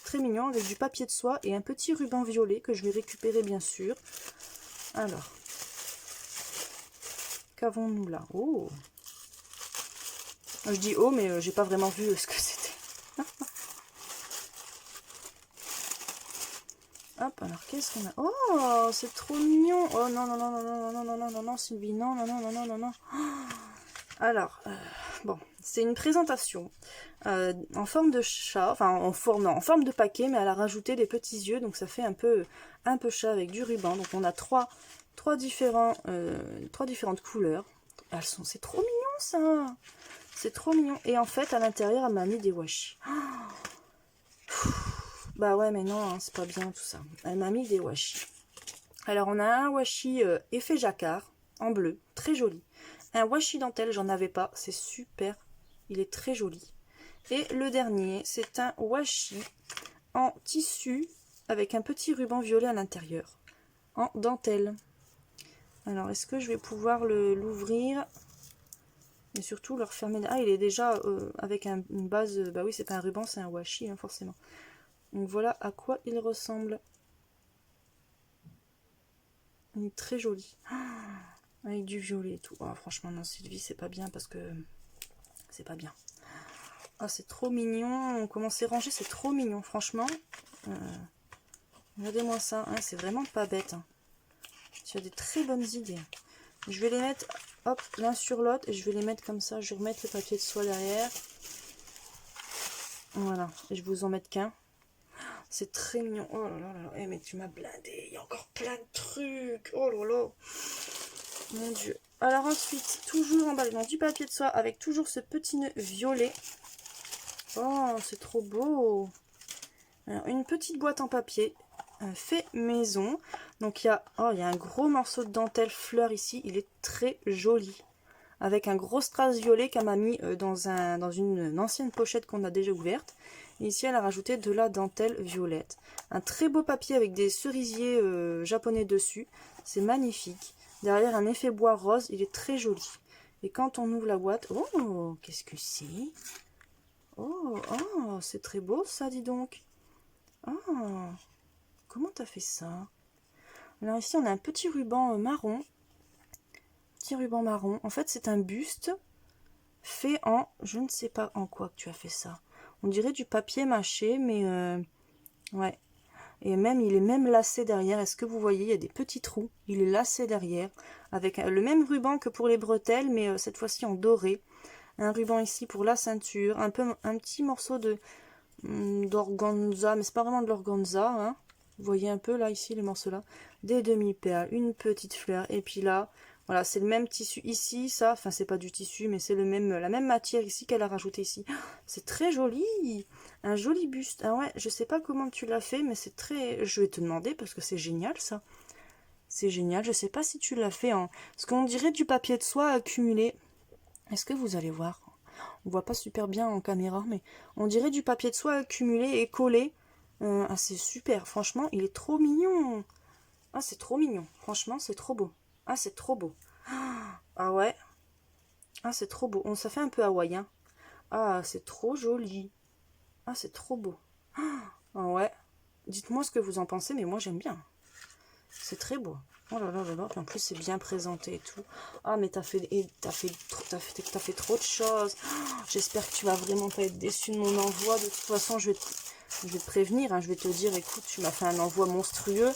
très mignon avec du papier de soie et un petit ruban violet que je vais récupérer bien sûr. Alors, qu'avons-nous là? Oh! Je dis oh, mais j'ai pas vraiment vu ce que c'était. Hop, alors qu'est-ce qu'on a? Oh, c'est trop mignon! Oh non, non, non, non, non, non, non, non, non, non, Sylvie, non, non, non, non, non, non, non. Alors, bon, c'est une présentation en forme de chat, enfin en forme de paquet, mais elle a rajouté des petits yeux, donc ça fait un peu chat avec du ruban. Donc on a trois différentes couleurs. C'est trop mignon ça! C'est trop mignon. Et en fait, à l'intérieur, elle m'a mis des washi. Bah ouais, mais non, hein, c'est pas bien tout ça. Elle m'a mis des washi. Alors, on a un washi effet jacquard, en bleu, très joli. Un washi dentelle, j'en avais pas, c'est super. Il est très joli. Et le dernier, c'est un washi en tissu, avec un petit ruban violet à l'intérieur, en dentelle. Alors, est-ce que je vais pouvoir l'ouvrir et surtout le refermer? Ah, il est déjà avec une base... Bah oui, c'est pas un ruban, c'est un washi, hein, forcément. Donc voilà à quoi il ressemble. Il est très joli. Avec du violet et tout. Oh, franchement, non, Sylvie, c'est pas bien parce que... C'est pas bien. Ah, c'est trop mignon. Comment c'est rangé, c'est trop mignon, franchement. Regardez-moi ça. Hein, c'est vraiment pas bête. Hein. Tu as des très bonnes idées. Je vais les mettre, hop, l'un sur l'autre. Et je vais les mettre comme ça. Je vais remettre le papier de soie derrière. Voilà. Et je vais vous en mettre qu'un. C'est très mignon. Oh là là là. Eh, mais tu m'as blindé. Il y a encore plein de trucs. Oh là là. Mon Dieu. Alors ensuite, toujours emballé dans du papier de soie avec toujours ce petit nœud violet. Oh, c'est trop beau. Alors, une petite boîte en papier fait maison. Donc il y a un gros morceau de dentelle fleur ici. Il est très joli. Avec un gros strass violet qu'elle m'a mis dans une ancienne pochette qu'on a déjà ouverte. Et ici, elle a rajouté de la dentelle violette. Un très beau papier avec des cerisiers japonais dessus. C'est magnifique. Derrière, un effet bois rose. Il est très joli. Et quand on ouvre la boîte... Oh, qu'est-ce que c'est? Oh, c'est très beau ça, dis donc. Oh, comment t'as fait ça? Alors ici, on a un petit ruban marron. Petit ruban marron. En fait, c'est un buste fait en... Je ne sais pas en quoi que tu as fait ça. On dirait du papier mâché, mais... ouais. Et même, il est même lacé derrière. Est-ce que vous voyez? Il y a des petits trous. Il est lacé derrière. Avec le même ruban que pour les bretelles, mais cette fois-ci en doré. Un ruban ici pour la ceinture. Un petit morceau de d'organza, mais c'est pas vraiment de l'organza, hein. Vous voyez un peu là, ici, les morceaux là. Des demi-perles, une petite fleur. Et puis là, voilà, c'est le même tissu ici, ça. Enfin, c'est pas du tissu, mais c'est la même matière ici qu'elle a rajouté ici. C'est très joli. Un joli buste. Ah ouais, je sais pas comment tu l'as fait, mais c'est très... Je vais te demander parce que c'est génial, ça. C'est génial. Je sais pas si tu l'as fait en... Ce qu'on dirait du papier de soie accumulé. Est-ce que vous allez voir? On voit pas super bien en caméra, mais on dirait du papier de soie accumulé et collé. Ah, c'est super. Franchement, il est trop mignon. Ah, c'est trop mignon. Franchement, c'est trop beau. Ah, c'est trop beau. Ah ouais. Ah, c'est trop beau. Ça fait un peu hawaïen. Ah, c'est trop joli. Ah, c'est trop beau. Ah ouais. Dites-moi ce que vous en pensez, mais moi j'aime bien. C'est très beau. Oh là là là là. En plus, c'est bien présenté et tout. Ah, mais t'as fait trop de choses. J'espère que tu vas vraiment pas être déçu de mon envoi. De toute façon, je vais te prévenir. Hein. Je vais te dire, écoute, tu m'as fait un envoi monstrueux.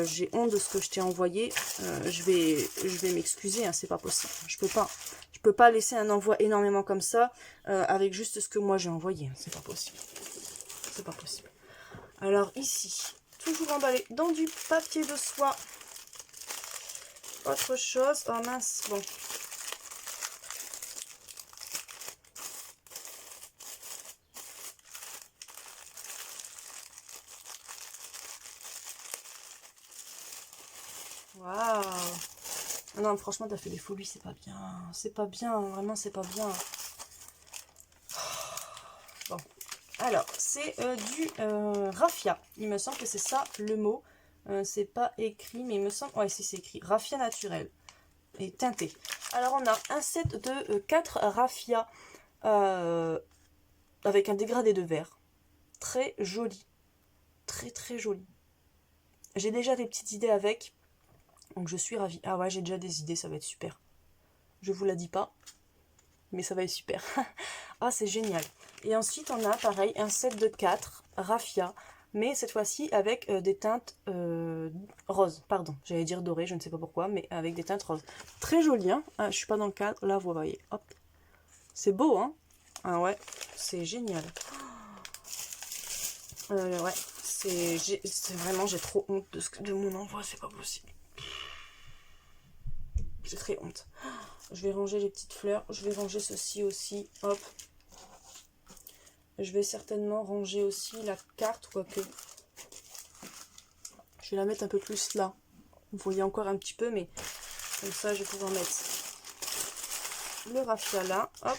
J'ai honte de ce que je t'ai envoyé. Je vais m'excuser. Hein. C'est pas possible. Je peux pas laisser un envoi énormément comme ça avec juste ce que moi j'ai envoyé. Hein. C'est pas possible. C'est pas possible. Alors ici, toujours emballé dans du papier de soie. Autre chose. Oh mince, bon. Waouh. Non, franchement, t'as fait des folies, c'est pas bien. C'est pas bien, vraiment, c'est pas bien. Bon. Alors, c'est du raffia. Il me semble que c'est ça le mot. C'est pas écrit, mais il me semble... Ouais, si, c'est écrit. Raffia naturel. Et teinté. Alors, on a un set de 4 raffia avec un dégradé de vert. Très joli. Très, très joli. J'ai déjà des petites idées avec. Donc, je suis ravie. Ah ouais, j'ai déjà des idées, ça va être super. Je vous la dis pas. Mais ça va être super. Ah, c'est génial. Et ensuite, on a pareil un set de 4 raffia, mais cette fois-ci avec des teintes roses. Pardon, j'allais dire doré, je ne sais pas pourquoi, mais avec des teintes roses. Très joli, hein. Ah, je suis pas dans le cadre, là, vous voyez. Hop. C'est beau, hein. Ah ouais, c'est génial. Ouais, c'est vraiment, j'ai trop honte de mon envoi, c'est pas possible. J'ai très honte. Je vais ranger les petites fleurs. Je vais ranger ceci aussi. Hop. Je vais certainement ranger aussi la carte, quoique. Je vais la mettre un peu plus là. Vous voyez encore un petit peu, mais comme ça, je vais pouvoir mettre le raffia là. Hop.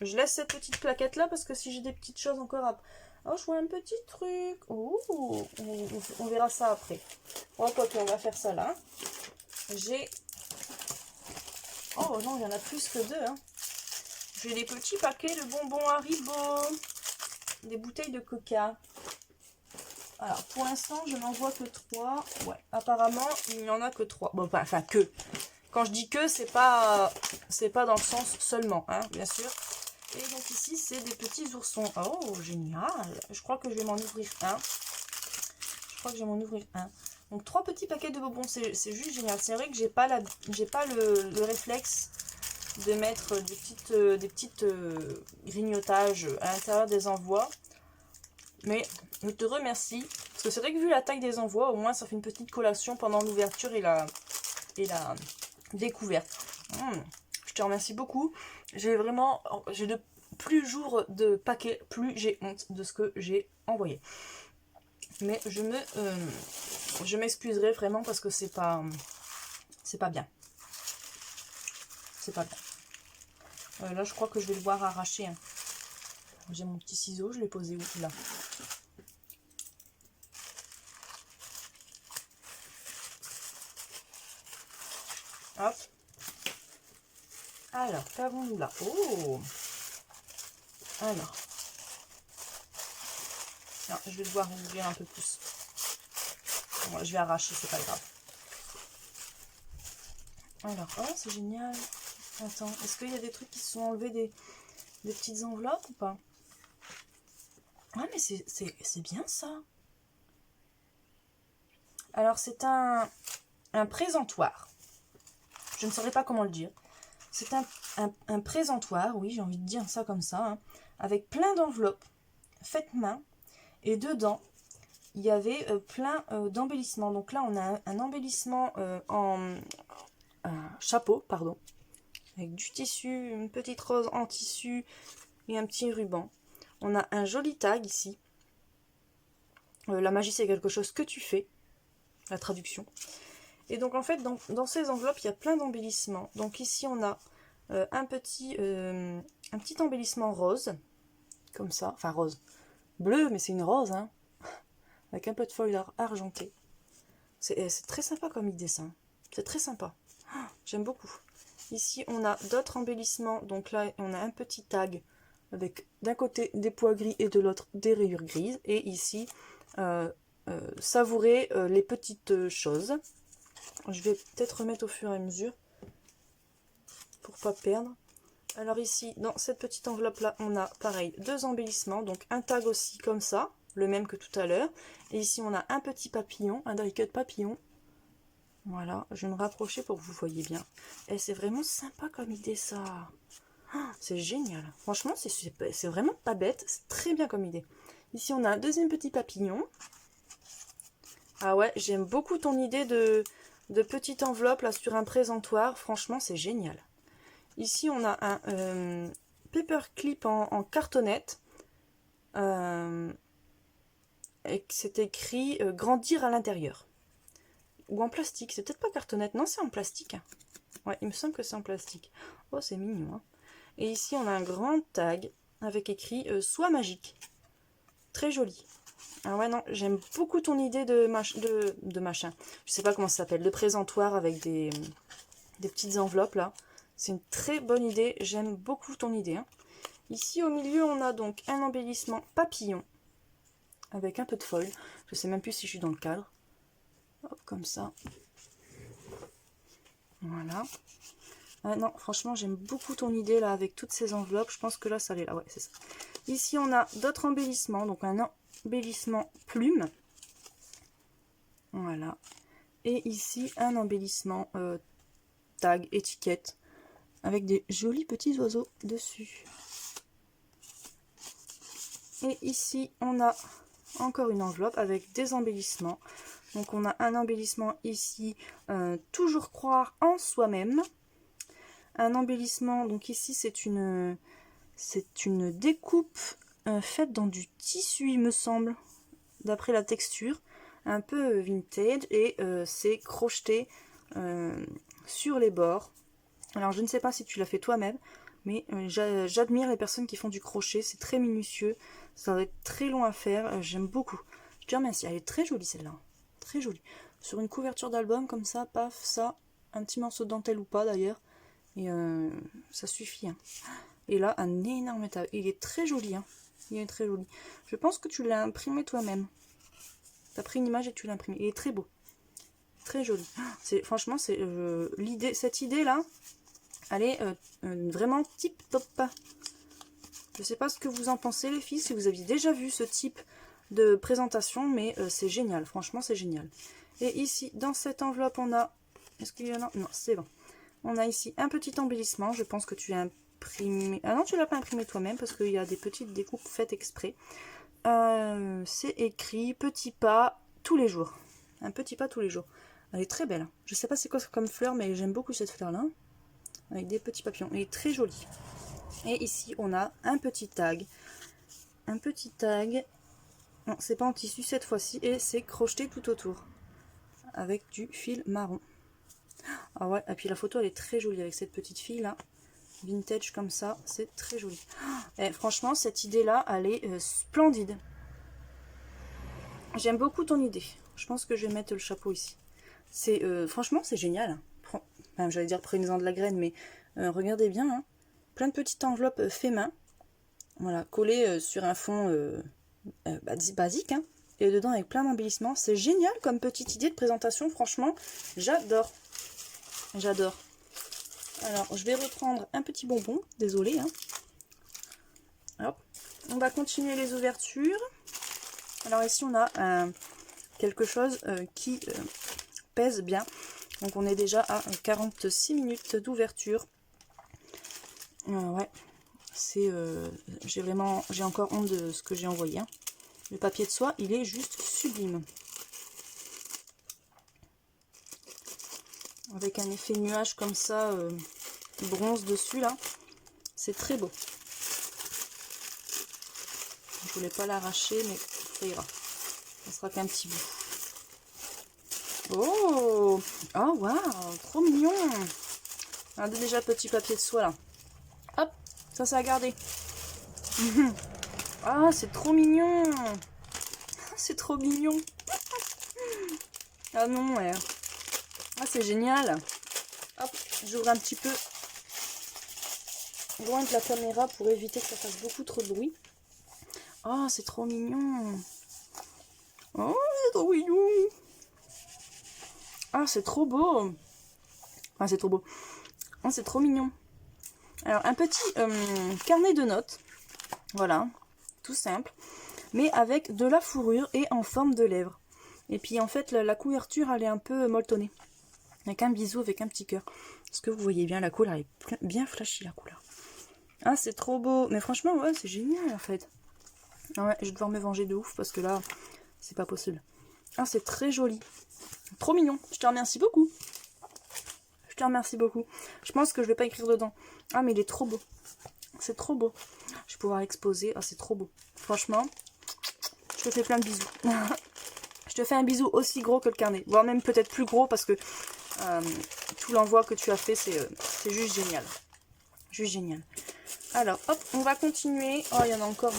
Je laisse cette petite plaquette là parce que si j'ai des petites choses encore à... Oh, je vois un petit truc. Oh, on verra ça après. Oh, quoique, on va faire ça là. J'ai... Oh non, il y en a plus que 2. Hein. J'ai des petits paquets de bonbons Haribo. Des bouteilles de coca. Alors, pour l'instant, je n'en vois que 3. Ouais, apparemment, il n'y en a que 3. Bon, enfin, que. Quand je dis que, c'est pas dans le sens seulement, hein, bien sûr. Et donc ici, c'est des petits oursons. Oh, génial. Je crois que je vais m'en ouvrir un. Donc 3 petits paquets de bonbons, c'est juste génial. C'est vrai que j'ai pas le réflexe de mettre des petites grignotages à l'intérieur des envois. Mais je te remercie. Parce que c'est vrai que vu la taille des envois, au moins ça fait une petite collation pendant l'ouverture et la découverte. Je te remercie beaucoup. J'ai de plus jours de paquets, plus j'ai honte de ce que j'ai envoyé. Mais je m'excuserai vraiment parce que c'est pas bien. C'est pas bien. Là, je crois que je vais devoir arracher. Hein. J'ai mon petit ciseau, je l'ai posé où? Là. Hop. Alors, qu'avons-nous là? Oh! Alors. Non, je vais devoir ouvrir un peu plus. Bon, je vais arracher, c'est pas grave. Alors, oh, c'est génial. Attends, est-ce qu'il y a des trucs qui se sont enlevés des petites enveloppes ou pas? Ah, mais c'est bien ça. Alors, c'est un présentoir. Je ne saurais pas comment le dire. C'est un présentoir, oui, j'ai envie de dire ça comme ça, hein, avec plein d'enveloppes faites main. Et dedans, il y avait plein d'embellissements. Donc là, on a un embellissement en chapeau, pardon, avec du tissu, une petite rose en tissu et un petit ruban. On a un joli tag ici. La magie, c'est quelque chose que tu fais. La traduction. Et donc, en fait, dans ces enveloppes, il y a plein d'embellissements. Donc ici, on a un petit embellissement rose. Comme ça. Enfin, rose. Bleu, mais c'est une rose, hein. Avec un peu de foil argenté. C'est très sympa comme idée, ça. C'est très sympa. J'aime beaucoup. Ici, on a d'autres embellissements. Donc là, on a un petit tag avec d'un côté des pois gris et de l'autre des rayures grises. Et ici, savourer les petites choses. Je vais peut-être remettre au fur et à mesure pour pas perdre. Alors ici, dans cette petite enveloppe là, on a pareil 2 embellissements. Donc un tag aussi comme ça, le même que tout à l'heure. Et ici, on a un petit papillon, un die cut papillon. Voilà, je vais me rapprocher pour que vous voyez bien. Et c'est vraiment sympa comme idée ça. Oh, c'est génial. Franchement, c'est vraiment pas bête. C'est très bien comme idée. Ici, on a un deuxième petit papillon. Ah ouais, j'aime beaucoup ton idée de petite enveloppe là sur un présentoir. Franchement, c'est génial. Ici, on a un paperclip en cartonnette. Et c'est écrit grandir à l'intérieur. Ou en plastique, c'est peut-être pas cartonnette, non c'est en plastique. Ouais, il me semble que c'est en plastique. Oh, c'est mignon. Hein. Et ici, on a un grand tag avec écrit Sois magique. Très joli. Ah ouais, non, j'aime beaucoup ton idée de machin. Je sais pas comment ça s'appelle, de présentoir avec des petites enveloppes là. C'est une très bonne idée, j'aime beaucoup ton idée. Hein. Ici, au milieu, on a donc un embellissement papillon avec un peu de foil. Je sais même plus si je suis dans le cadre. Hop, comme ça. Voilà. Ah non, franchement, j'aime beaucoup ton idée là avec toutes ces enveloppes. Je pense que là, ça allait là. Ouais, c'est ça. Ici, on a d'autres embellissements. Donc, un embellissement plume. Voilà. Et ici, un embellissement tag, étiquette. Avec des jolis petits oiseaux dessus. Et ici, on a encore une enveloppe avec des embellissements. Donc on a un embellissement ici, toujours croire en soi-même. Un embellissement, donc ici c'est une découpe faite dans du tissu, il me semble, d'après la texture. Un peu vintage et c'est crocheté sur les bords. Alors je ne sais pas si tu l'as fait toi-même, mais j'admire les personnes qui font du crochet, c'est très minutieux, ça va être très long à faire, j'aime beaucoup. Je te remercie, elle est très jolie celle-là, très jolie. Sur une couverture d'album comme ça, paf, ça, un petit morceau de dentelle ou pas d'ailleurs, et ça suffit. Hein. Et là, un énorme tag, il est très joli, hein. Il est très joli. Je pense que tu l'as imprimé toi-même. Tu as pris une image et tu l'as imprimé, il est très beau. Très joli. Franchement, c'est cette idée-là, elle est vraiment tip top. Je sais pas ce que vous en pensez les filles, si vous aviez déjà vu ce type de présentation, mais c'est génial, franchement c'est génial. Et ici, dans cette enveloppe, on a... Est-ce qu'il y en a? Non, c'est bon. On a ici un petit embellissement. Je pense que tu as imprimé... Ah non, tu l'as pas imprimé toi-même parce qu'il y a des petites découpes faites exprès. C'est écrit petit pas tous les jours. Un petit pas tous les jours. Elle est très belle. Je sais pas c'est quoi comme fleur, mais j'aime beaucoup cette fleur-là. Avec des petits papillons. Elle est très jolie. Et ici, on a un petit tag. Un petit tag. Non, c'est pas en tissu cette fois-ci. Et c'est crocheté tout autour. Avec du fil marron. Ah ouais, et puis la photo, elle est très jolie avec cette petite fille là. Vintage comme ça. C'est très joli. Et franchement, cette idée-là, elle est splendide. J'aime beaucoup ton idée. Je pense que je vais mettre le chapeau ici. C'est franchement, c'est génial. Enfin, j'allais dire prenez-en de la graine, mais regardez bien. Hein. Plein de petites enveloppes fait main. Voilà, collées sur un fond basique. Hein. Et dedans avec plein d'embellissements. C'est génial comme petite idée de présentation. Franchement, j'adore. J'adore. Alors, je vais reprendre un petit bonbon. Désolée. Hein. Hop. On va continuer les ouvertures. Alors ici, on a quelque chose qui pèse bien. Donc on est déjà à 46 minutes d'ouverture. Ouais, c'est j'ai encore honte de ce que j'ai envoyé. Hein. Le papier de soie, il est juste sublime. Avec un effet nuage comme ça, bronze dessus là. C'est très beau. Je voulais pas l'arracher, mais ça ira. Ça sera qu'un petit bout. Oh, oh waouh, trop mignon. Regardez déjà le petit papier de soie là. Hop, ça a gardé. Ah, c'est trop mignon. C'est trop mignon. Ah non, ouais. Ah, c'est génial. Hop, j'ouvre un petit peu loin de la caméra pour éviter que ça fasse beaucoup trop de bruit. Ah, c'est trop mignon. Oh, c'est trop mignon. Ah, c'est trop beau. Ah, c'est trop beau. Ah, c'est trop mignon. Alors, un petit carnet de notes. Voilà, tout simple. Mais avec de la fourrure et en forme de lèvres. Et puis, en fait, la couverture, elle est un peu molletonnée. Avec un bisou, avec un petit cœur. Est-ce que vous voyez bien, la couleur, elle est bien flashy, la couleur. Ah, c'est trop beau. Mais franchement, ouais, c'est génial, en fait. Ah ouais, je vais devoir me venger de ouf, parce que là, c'est pas possible. Ah, c'est très joli. Trop mignon. Je te remercie beaucoup. Je te remercie beaucoup. Je pense que je vais pas écrire dedans. Ah, mais il est trop beau. C'est trop beau. Je vais pouvoir l'exposer. Ah, c'est trop beau. Franchement, je te fais plein de bisous. Je te fais un bisou aussi gros que le carnet. Voire même peut-être plus gros parce que tout l'envoi que tu as fait, c'est juste génial. Juste génial. Alors, hop, on va continuer. Oh, il y en a encore.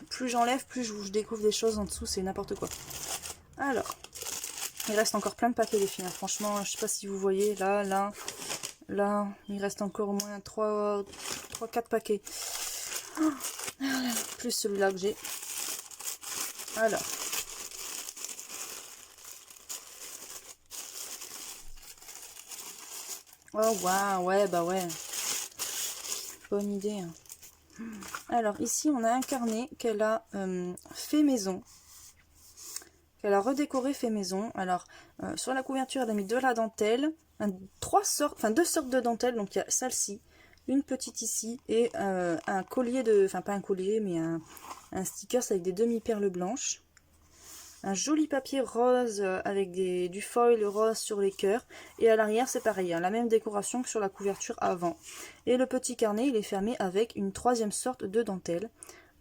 Plus j'enlève, plus je découvre des choses en dessous. C'est n'importe quoi. Alors, il reste encore plein de papiers, les filles. Hein. Franchement, je sais pas si vous voyez. Là, là, là. Il reste encore au moins 3-4 paquets. Oh, plus celui-là que j'ai. Alors. Oh, waouh, ouais, bah ouais. Bonne idée. Hein. Alors, ici, on a un carnet qu'elle a fait maison. Qu'elle a redécoré fait maison. Alors, sur la couverture, elle a mis de la dentelle. Deux sortes de dentelles. Donc, il y a celle-ci, une petite ici et un collier de... Enfin, pas un collier, mais un sticker avec des demi-perles blanches. Un joli papier rose avec du foil rose sur les cœurs. Et à l'arrière, c'est pareil, hein, la même décoration que sur la couverture avant. Et le petit carnet, il est fermé avec une troisième sorte de dentelle.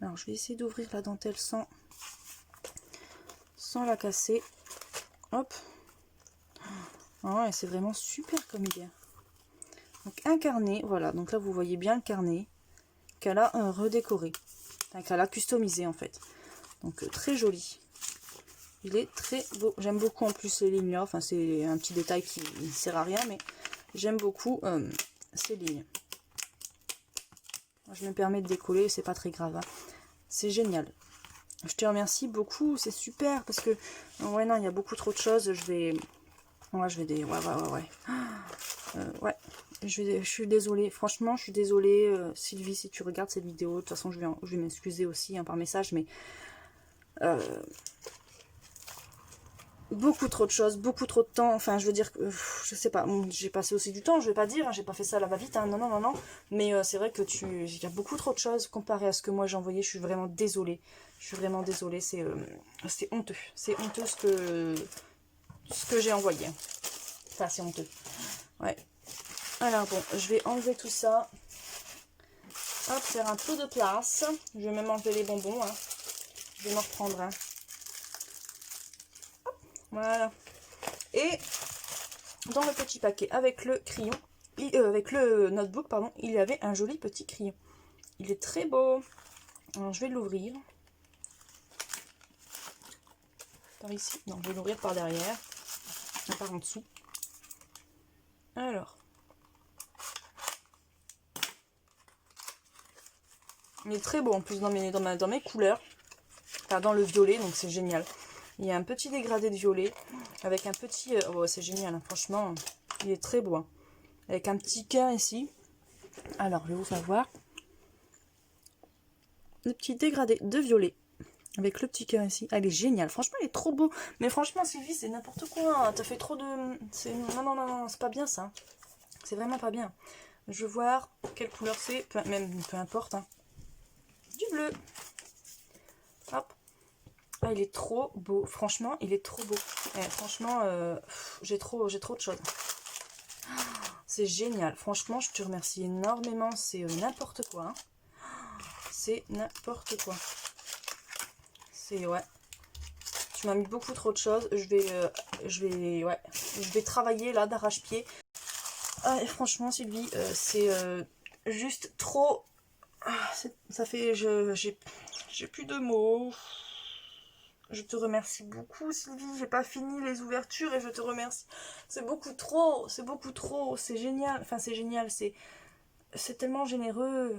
Alors, je vais essayer d'ouvrir la dentelle sans la casser. Hop. Oh, et c'est vraiment super comme idée. Donc, un carnet, voilà. Donc là, vous voyez bien le carnet qu'elle a redécoré. Enfin, qu'elle a customisé, en fait. Donc, très joli. Il est très beau. J'aime beaucoup en plus ces lignes là. Enfin, c'est un petit détail qui ne sert à rien, mais j'aime beaucoup ces lignes. Je me permets de décoller, c'est pas très grave. Hein. C'est génial. Je te remercie beaucoup, c'est super parce que ouais non, il y a beaucoup trop de choses. Ouais. Je suis désolée. Franchement, je suis désolée, Sylvie, si tu regardes cette vidéo. De toute façon, je vais m'excuser aussi hein, par message, mais beaucoup trop de choses, beaucoup trop de temps. Enfin, je veux dire que je sais pas, bon, j'ai passé aussi du temps, je vais pas dire, hein, j'ai pas fait ça à la va-vite, hein, non, non, non, non. Mais c'est vrai que il y a beaucoup trop de choses comparé à ce que moi j'ai envoyé. Je suis vraiment désolée. Je suis vraiment désolée. C'est honteux. C'est honteux ce que j'ai envoyé. Enfin, c'est honteux. Ouais. Alors bon, je vais enlever tout ça. Hop, faire un peu de place. Je vais même enlever les bonbons. Hein. Je vais m'en reprendre un. Voilà. Et dans le petit paquet avec le crayon, avec le notebook, pardon, il y avait un joli petit crayon. Il est très beau. Alors je vais l'ouvrir. Par ici. Non, je vais l'ouvrir par derrière. Par en dessous. Alors. Il est très beau en plus dans mes couleurs. Enfin, dans le violet, donc c'est génial. Il y a un petit dégradé de violet avec un petit... oh, c'est génial, hein, franchement. Il est très beau. Hein. Avec un petit cœur ici. Alors, je vais vous faire voir. Le petit dégradé de violet. Avec le petit cœur ici. Ah, il est génial. Franchement, il est trop beau. Mais franchement, Sylvie, c'est n'importe quoi. T'as fait trop de... Non, non, non, non, c'est pas bien ça. C'est vraiment pas bien. Je veux voir quelle couleur c'est. Même, peu importe. Hein. Du bleu. Hop. Ah, il est trop beau. Franchement, il est trop beau. Franchement, j'ai trop de choses. C'est génial. Franchement, je te remercie énormément. C'est n'importe quoi. Hein. C'est n'importe quoi. C'est, ouais. Tu m'as mis beaucoup trop de choses. Je vais travailler là d'arrache-pied. Ah, et franchement, Sylvie, c'est juste trop... ça fait... J'ai plus de mots. Je te remercie beaucoup, Sylvie. J'ai pas fini les ouvertures et je te remercie. C'est beaucoup trop. C'est beaucoup trop. C'est génial. Enfin, c'est génial. C'est tellement généreux.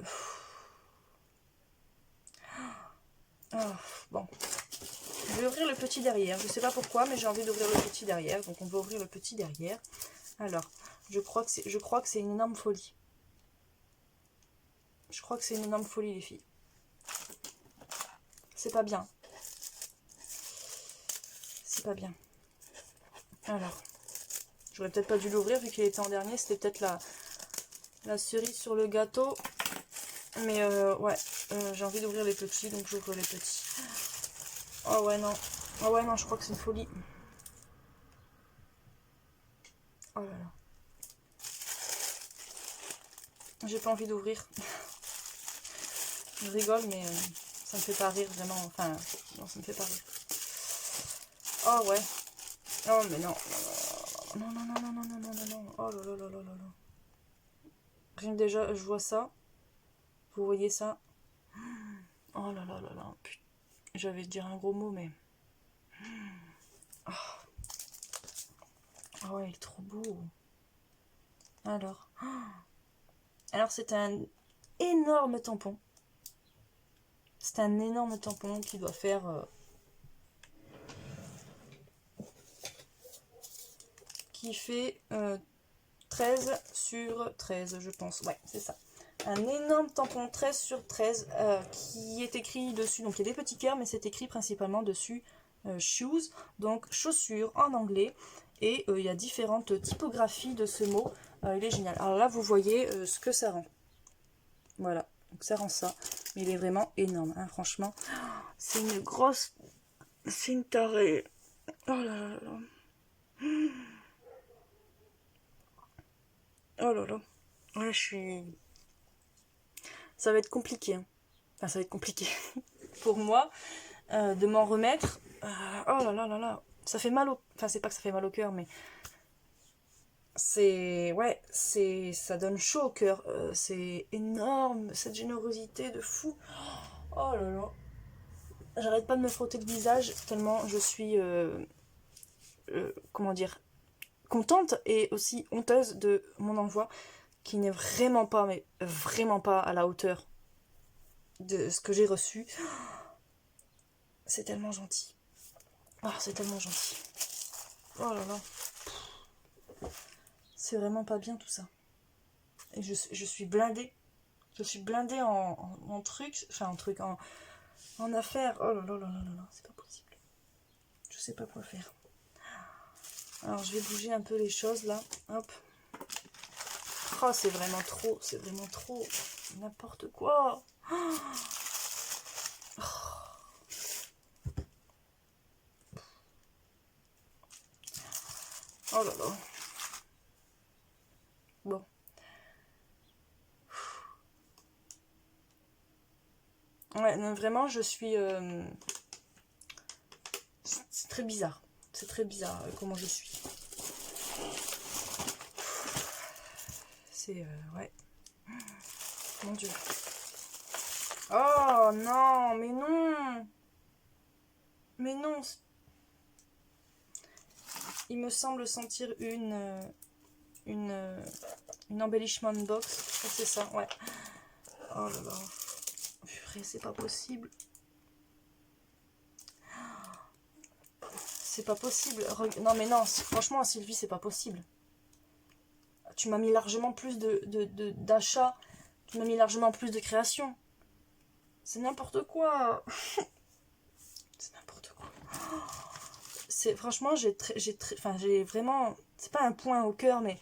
Oh, bon. Je vais ouvrir le petit derrière. Je sais pas pourquoi, mais j'ai envie d'ouvrir le petit derrière. Donc, on va ouvrir le petit derrière. Alors, je crois que c'est une énorme folie. Je crois que c'est une énorme folie, les filles. C'est pas bien. C'est pas bien. Alors, j'aurais peut-être pas dû l'ouvrir vu qu'il était en dernier. C'était peut-être la cerise sur le gâteau. Mais ouais, j'ai envie d'ouvrir les petits, donc j'ouvre les petits. Oh ouais, non. Oh ouais, non, je crois que c'est une folie. Oh là là. J'ai pas envie d'ouvrir. Je rigole, mais ça me fait pas rire, vraiment. Enfin, non, ça me fait pas rire. Oh ouais. Oh, mais non. Non, non, non, non, non, non, non, non, non. Oh là là là là là là. Rien que déjà, je vois ça. Vous voyez ça? Oh là là là là. Putain. J'avais dire un gros mot, mais... Oh, oh ouais, il est trop beau. Alors c'est un énorme tampon. C'est un énorme tampon qui doit faire... qui fait 13 sur 13, je pense. Ouais, c'est ça. Un énorme tampon 13 sur 13 qui est écrit dessus. Donc il y a des petits cœurs, mais c'est écrit principalement dessus shoes, donc chaussures en anglais. Et il y a différentes typographies de ce mot. Il est génial. Alors là, vous voyez ce que ça rend. Voilà, donc ça rend ça. Mais il est vraiment énorme, hein, franchement. C'est une grosse... C'est une tarée. Oh là là là là. Oh là là. Ouais, je suis... Ça va être compliqué. Hein. Enfin, ça va être compliqué. Pour moi, de m'en remettre. Oh là là là là. Ça fait mal au... Enfin, c'est pas que ça fait mal au cœur, mais... C'est... Ouais, c'est... Ça donne chaud au cœur. C'est énorme, cette générosité de fou. Oh là là. J'arrête pas de me frotter le visage tellement je suis... comment dire, contente et aussi honteuse de mon envoi qui n'est vraiment pas, mais vraiment pas à la hauteur de ce que j'ai reçu. C'est tellement gentil. Ah, c'est tellement gentil. Oh là là. C'est vraiment pas bien tout ça. Et je suis blindée. Je suis blindée en trucs, enfin en trucs, en affaires. Oh là là là là là là, c'est pas possible. Je sais pas quoi faire. Alors je vais bouger un peu les choses là. Hop. Oh, c'est vraiment trop. C'est vraiment trop. N'importe quoi. Oh là là. Bon. Ouais, non, vraiment, je suis... C'est très bizarre. C'est très bizarre comment je suis. C'est... ouais. Mon Dieu. Oh non, mais non. Mais non. Il me semble sentir une embellishment box. C'est ça, ouais. Oh là là. Purée, c'est pas possible. C'est pas possible. Non mais non, franchement Sylvie, c'est pas possible. Tu m'as mis largement plus d'achats. Tu m'as mis largement plus de création. C'est n'importe quoi. C'est n'importe quoi. Franchement, j'ai vraiment... C'est pas un point au cœur, mais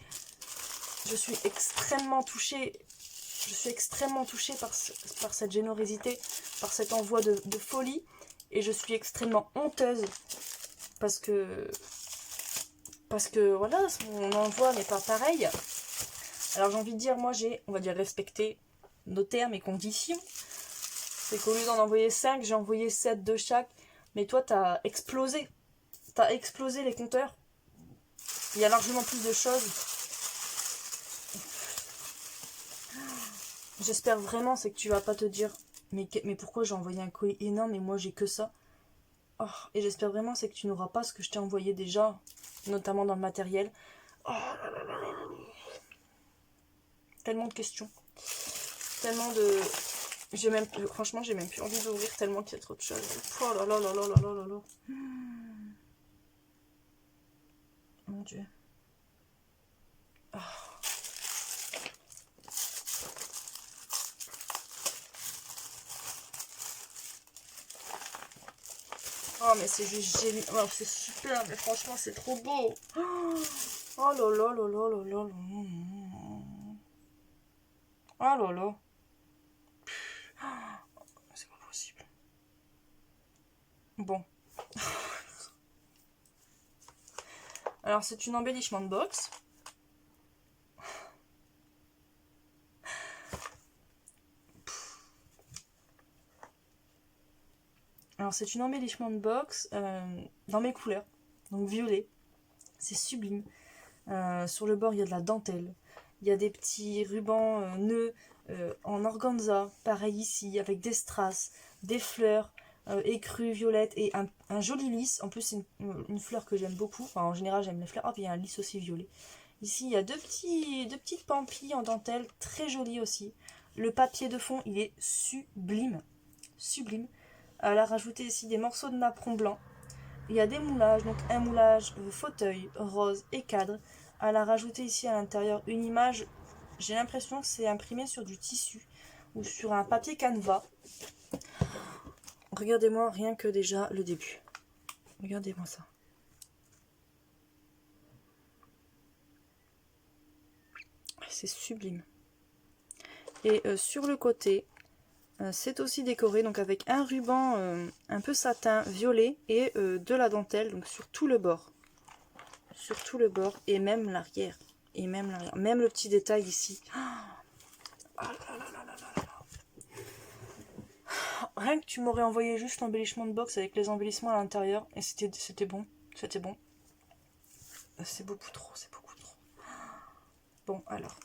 je suis extrêmement touchée. Je suis extrêmement touchée par cette générosité, par cet envoi de folie. Et je suis extrêmement honteuse parce que voilà, mon envoi n'est pas pareil. Alors j'ai envie de dire, moi on va dire, respecté nos termes et conditions. C'est qu'au lieu d'en envoyer 5, j'ai envoyé 7 de chaque. Mais toi, t'as explosé. T'as explosé les compteurs. Il y a largement plus de choses. J'espère vraiment, c'est que tu vas pas te dire, mais pourquoi j'ai envoyé un colis énorme et moi j'ai que ça. Oh, et j'espère vraiment, c'est que tu n'auras pas ce que je t'ai envoyé déjà, notamment dans le matériel. Oh là là là là là. Tellement de questions. Tellement de... Franchement, j'ai même plus envie d'ouvrir tellement qu'il y a trop de choses. Oh là là là là là là là là. Mon Dieu. Oh. Oh mais c'est juste génial. Oh, c'est super, mais franchement c'est trop beau. Oh là là là là là là là. Oh là là. C'est pas possible. Bon. Alors c'est une embellishment box. Alors c'est une embellishment box dans mes couleurs. Donc violet. C'est sublime. Sur le bord il y a de la dentelle. Il y a des petits rubans nœuds en organza. Pareil ici avec des strass, des fleurs. Écru, violette et un joli lys. En plus, c'est une fleur que j'aime beaucoup. Enfin, en général, j'aime les fleurs. Hop, il y a un lys aussi violet. Ici, il y a deux petites pampilles en dentelle, très jolies aussi. Le papier de fond, il est sublime. Sublime. Elle a rajouté ici des morceaux de napperon blanc. Il y a des moulages, donc un moulage fauteuil, rose et cadre. Elle a rajouté ici à l'intérieur une image. J'ai l'impression que c'est imprimé sur du tissu ou sur un papier canevas. Regardez-moi rien que déjà le début. Regardez-moi ça. C'est sublime. Et sur le côté, c'est aussi décoré donc avec un ruban un peu satin violet et de la dentelle donc sur tout le bord. Sur tout le bord et même l'arrière. Et même l'arrière. Même le petit détail ici. Oh là là là là là là. Rien que tu m'aurais envoyé juste l'embellissement de box avec les embellissements à l'intérieur et c'était bon. C'était bon. C'est beaucoup trop, c'est beaucoup trop. Bon, alors,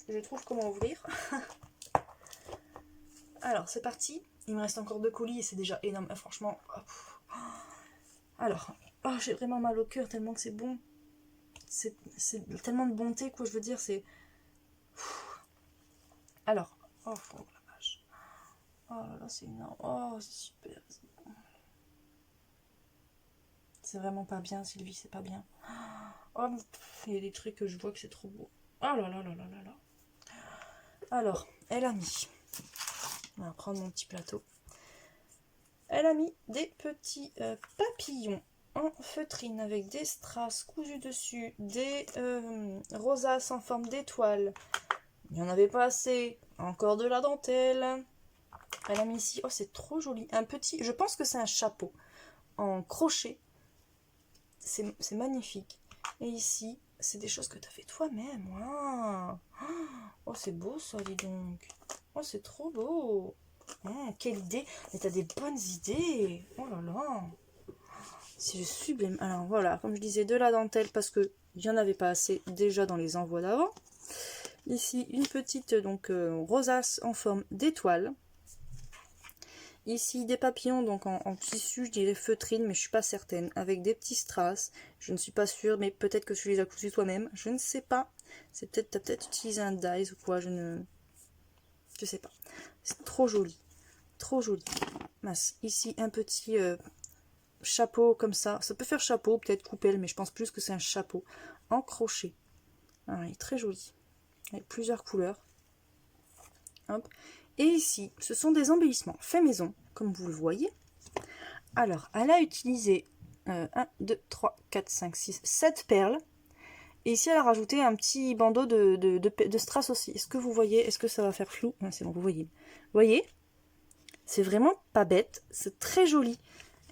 je trouve comment ouvrir. Alors, c'est parti. Il me reste encore 2 colis et c'est déjà énorme. Franchement, alors, oh, j'ai vraiment mal au cœur tellement que c'est bon. C'est tellement de bonté, quoi, je veux dire, c'est... Alors, oh la vache. Oh là là, c'est énorme. Oh, c'est super. C'est vraiment pas bien, Sylvie, c'est pas bien. Oh, il y a des trucs que je vois que c'est trop beau. Oh là là là là là là. Alors, elle a mis... On va prendre mon petit plateau. Elle a mis des petits papillons en feutrine avec des strass cousus dessus, des rosaces en forme d'étoile. Il n'y en avait pas assez. Encore de la dentelle. Elle a mis ici, oh c'est trop joli, un petit, je pense que c'est un chapeau en crochet. C'est magnifique. Et ici, c'est des choses que tu as fait toi-même. Wow. Oh, c'est beau ça, dis donc. Oh, c'est trop beau. Quelle idée. Mais tu as des bonnes idées. Oh là là. C'est sublime. Alors voilà, comme je disais, de la dentelle parce que il n'y en avait pas assez déjà dans les envois d'avant. Ici, une petite donc rosace en forme d'étoile. Ici, des papillons donc en tissu, je dirais feutrine, mais je suis pas certaine, avec des petits strass. Je ne suis pas sûre, mais peut-être que tu les as cousus toi-même. Je ne sais pas. C'est peut-être, t'as peut-être utilisé un dies ou quoi, je sais pas. C'est trop joli. Trop joli. Mince. Ici, un petit chapeau comme ça. Ça peut faire chapeau, peut-être coupelle, mais je pense plus que c'est un chapeau en crochet. Alors, il est très joli. Avec plusieurs couleurs. Hop. Et ici, ce sont des embellissements faits maison, comme vous le voyez. Alors, elle a utilisé 1, 2, 3, 4, 5, 6, 7 perles. Et ici, elle a rajouté un petit bandeau de strass aussi. Est-ce que vous voyez? Est-ce que ça va faire flou? C'est bon, vous voyez. Vous voyez? C'est vraiment pas bête. C'est très joli.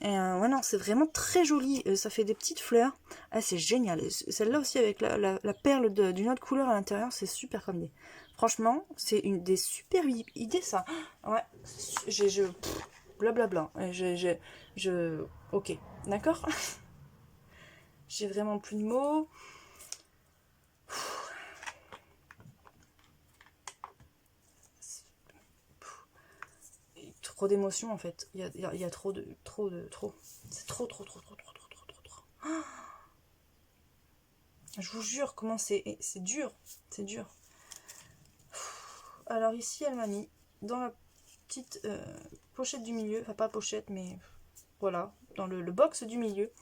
Et ouais, non, c'est vraiment très joli. Ça fait des petites fleurs. Ah, c'est génial. Celle-là aussi, avec la perle d'une autre couleur à l'intérieur, c'est super comme idée. Franchement, c'est une des super idées, ça. Ouais, blablabla. Ok, d'accord. J'ai vraiment plus de mots. Trop d'émotions en fait. Il y a trop. C'est trop. Je vous jure, comment c'est dur. C'est dur. Alors ici, elle m'a mis dans la petite pochette du milieu, enfin pas pochette, mais voilà, dans le box du milieu,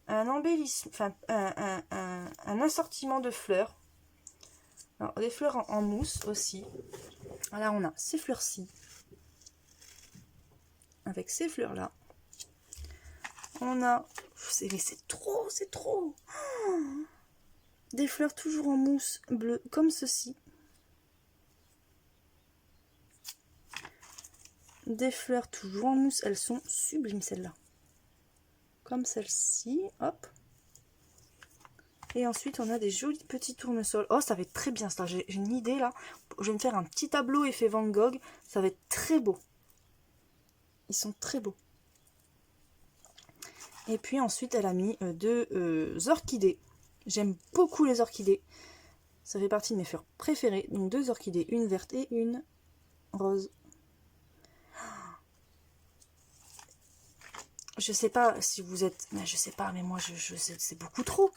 un embellissement, enfin un assortiment de fleurs. Alors des fleurs en mousse aussi. Alors on a ces fleurs-ci, avec ces fleurs-là. On a, mais c'est trop. Des fleurs toujours en mousse bleue, comme ceci. Des fleurs toujours en mousse, elles sont sublimes celles-là. Comme celle-ci, hop. Et ensuite, on a des jolis petits tournesols. Oh, ça va être très bien ça. J'ai une idée là. Je vais me faire un petit tableau effet Van Gogh. Ça va être très beau. Ils sont très beaux. Et puis ensuite, elle a mis deux orchidées. J'aime beaucoup les orchidées. Ça fait partie de mes fleurs préférées. Donc deux orchidées, une verte et une rose. Je sais pas si vous êtes... Je sais pas, mais moi, je sais, c'est beaucoup trop.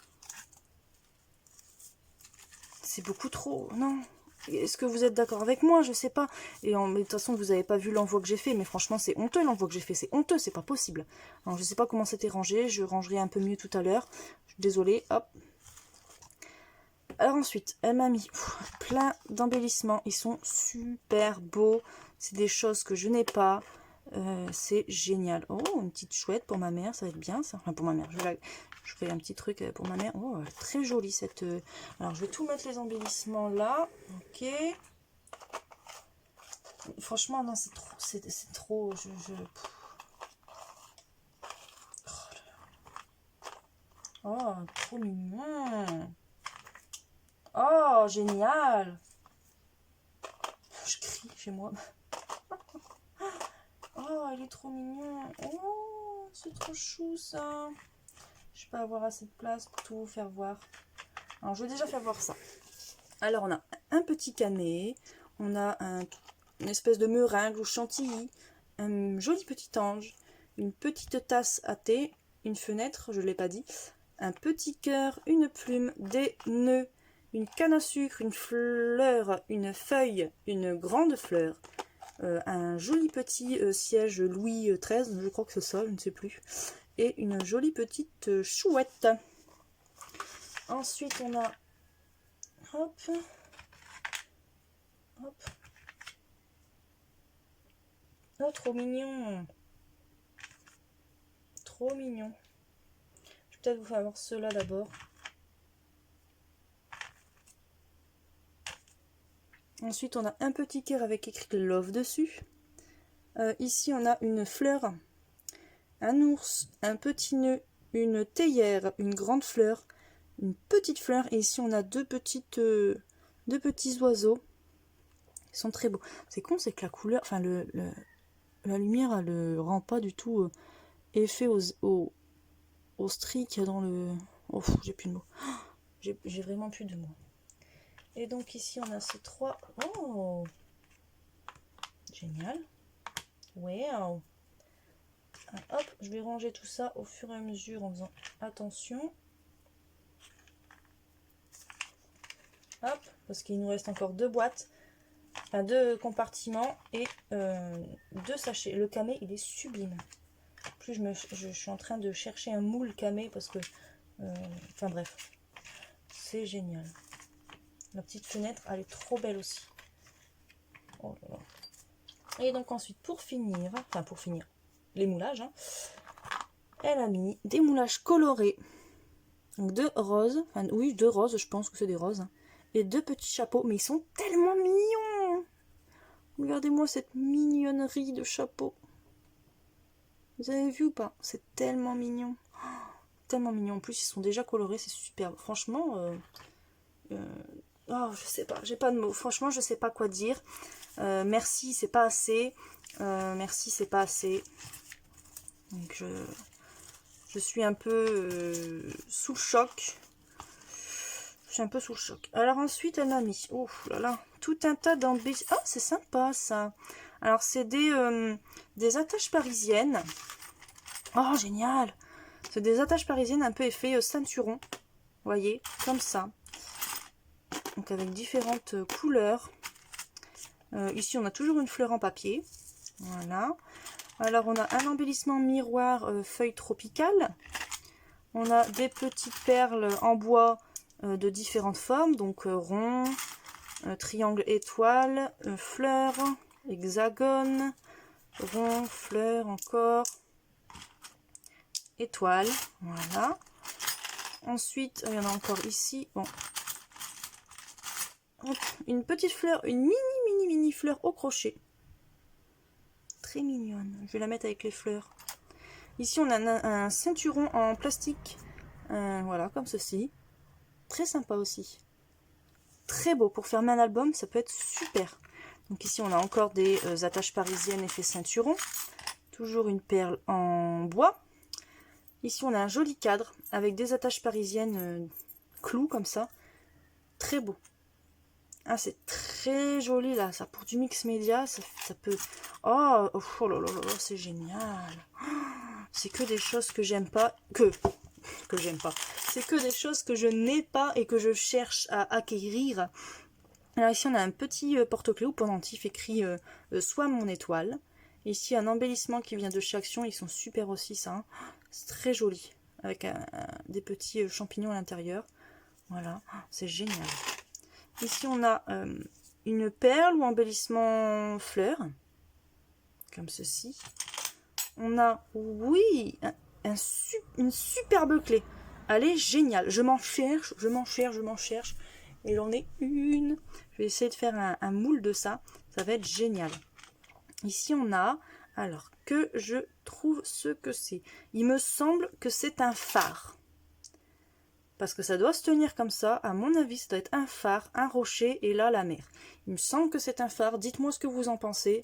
C'est beaucoup trop, non. Est-ce que vous êtes d'accord avec moi? Je sais pas. Mais de toute façon, vous n'avez pas vu l'envoi que j'ai fait, mais franchement, c'est honteux l'envoi que j'ai fait. C'est honteux, c'est pas possible. Alors, je sais pas comment c'était rangé. Je rangerai un peu mieux tout à l'heure. Je suis désolée. Hop. Alors ensuite, elle m'a mis plein d'embellissements. Ils sont super beaux. C'est des choses que je n'ai pas. C'est génial. Oh, une petite chouette pour ma mère. Ça va être bien, ça. Enfin, pour ma mère. Je fais un petit truc pour ma mère. Oh, très jolie cette... Alors, je vais tout mettre les embellissements là. Ok. Franchement, non, c'est trop... C'est trop... Oh, trop mignon. Oh, génial. Je crie chez moi. Oh, il est trop mignon. Oh, c'est trop chou ça. Je vais pas avoir assez de place pour tout vous faire voir. Alors, je vais déjà faire voir ça. Alors, on a un petit canet. On a une espèce de meringue ou chantilly. Un joli petit ange. Une petite tasse à thé. Une fenêtre, je ne l'ai pas dit. Un petit cœur, une plume, des nœuds, une canne à sucre, une fleur, une feuille, une grande fleur. Un joli petit siège Louis XIII, je crois que c'est ça, je ne sais plus. Et une jolie petite chouette. Ensuite, on a... Hop. Hop. Oh, trop mignon. Trop mignon. peut-être vous faire voir ceux-là d'abord. Ensuite, on a un petit cœur avec écrit Love dessus. Ici, on a une fleur, un ours, un petit nœud, une théière, une grande fleur, une petite fleur. Et ici, on a deux petits oiseaux. Ils sont très beaux. C'est con, c'est que la couleur, enfin, la lumière, elle ne rend pas du tout effet au stries qu'il y a dans le... Oh, j'ai plus de mots. J'ai vraiment plus de mots. Et donc ici, on a ces trois... Oh, génial. Wow. Hop, je vais ranger tout ça au fur et à mesure en faisant attention. Hop, parce qu'il nous reste encore deux boîtes, enfin deux compartiments et deux sachets. Le camé, il est sublime. Plus je suis en train de chercher un moule camé parce que... enfin bref, c'est génial. La petite fenêtre, elle est trop belle aussi. Oh là là. Et donc ensuite, pour finir, les moulages, hein, elle a mis des moulages colorés. Donc deux roses, enfin oui, deux roses, je pense que c'est des roses. Hein, et deux petits chapeaux, mais ils sont tellement mignons. Regardez-moi cette mignonnerie de chapeau. Vous avez vu ou pas? C'est tellement mignon. Oh, tellement mignon. En plus, ils sont déjà colorés, c'est superbe. Franchement, oh, je sais pas, j'ai pas de mots. Franchement, je sais pas quoi dire. Merci, c'est pas assez. Merci, c'est pas assez. Donc, je suis un peu sous le choc. Je suis un peu sous le choc. Alors ensuite, elle m'a mis, oh là là, tout un tas d'embellissements. Ah, c'est sympa ça. Alors, c'est des attaches parisiennes. Oh, génial. C'est des attaches parisiennes un peu effet ceinturon. Vous voyez, comme ça. Donc, avec différentes couleurs. Ici, on a toujours une fleur en papier. Voilà. Alors, on a un embellissement miroir feuille tropicale. On a des petites perles en bois de différentes formes. Donc, rond, triangle étoile, fleur, hexagone, rond, fleur encore, étoile. Voilà. Ensuite, il y en a encore ici. Bon. Hop, une petite fleur, une mini fleur au crochet. Très mignonne. Je vais la mettre avec les fleurs. Ici, on a un ceinturon en plastique. Voilà, comme ceci. Très sympa aussi. Très beau. Pour fermer un album, ça peut être super. Donc ici, on a encore des attaches parisiennes effet ceinturon. Toujours une perle en bois. Ici, on a un joli cadre avec des attaches parisiennes clous comme ça. Très beau. Ah, c'est très joli là, ça pour du mix média, ça peut... Oh, oh là là là, c'est génial. C'est que des choses que j'aime pas, que j'aime pas. C'est que des choses que je n'ai pas et que je cherche à acquérir. Alors ici, on a un petit porte-clés ou pendentif écrit Sois mon étoile. Ici, un embellissement qui vient de chez Action, ils sont super aussi ça. Hein. C'est très joli, avec des petits champignons à l'intérieur. Voilà, c'est génial. Ici, on a une perle ou embellissement fleur, comme ceci. On a, oui, une superbe clé. Elle est géniale. Je m'en cherche. Et j'en ai une. Je vais essayer de faire un moule de ça. Ça va être génial. Ici, on a, alors, que je trouve ce que c'est. Il me semble que c'est un phare. Parce que ça doit se tenir comme ça. À mon avis, ça doit être un phare, un rocher et là, la mer. Il me semble que c'est un phare. Dites-moi ce que vous en pensez.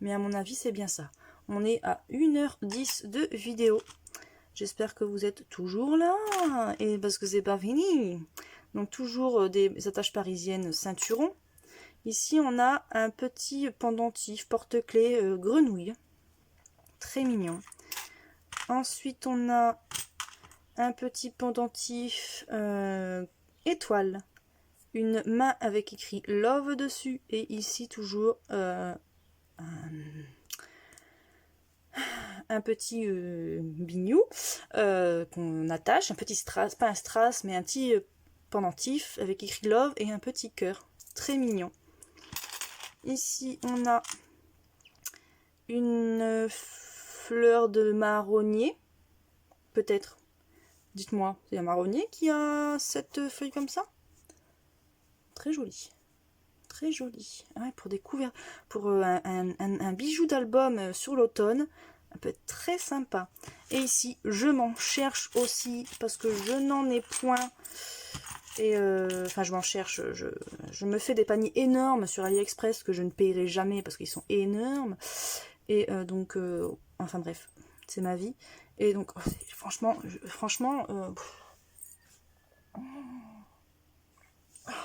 Mais à mon avis, c'est bien ça. On est à 1h10 de vidéo. J'espère que vous êtes toujours là. Et parce que c'est pas fini. Donc, toujours des attaches parisiennes ceinturon. Ici, on a un petit pendentif porte-clés grenouille. Très mignon. Ensuite, on a un petit pendentif étoile, une main avec écrit Love dessus et ici toujours un petit bignou qu'on attache, un petit strass, pas un strass mais un petit pendentif avec écrit Love et un petit cœur, très mignon. Ici on a une fleur de marronnier, peut-être. Dites-moi, c'est un marronnier qui a cette feuille comme ça? Très joli. Très joli. Ouais, pour des couverts, pour un bijou d'album sur l'automne, ça peut être très sympa. Et ici, je m'en cherche aussi parce que je n'en ai point. Et enfin, je m'en cherche. Je me fais des paniers énormes sur AliExpress que je ne payerai jamais parce qu'ils sont énormes. Et donc, enfin bref, c'est ma vie. Et donc, franchement,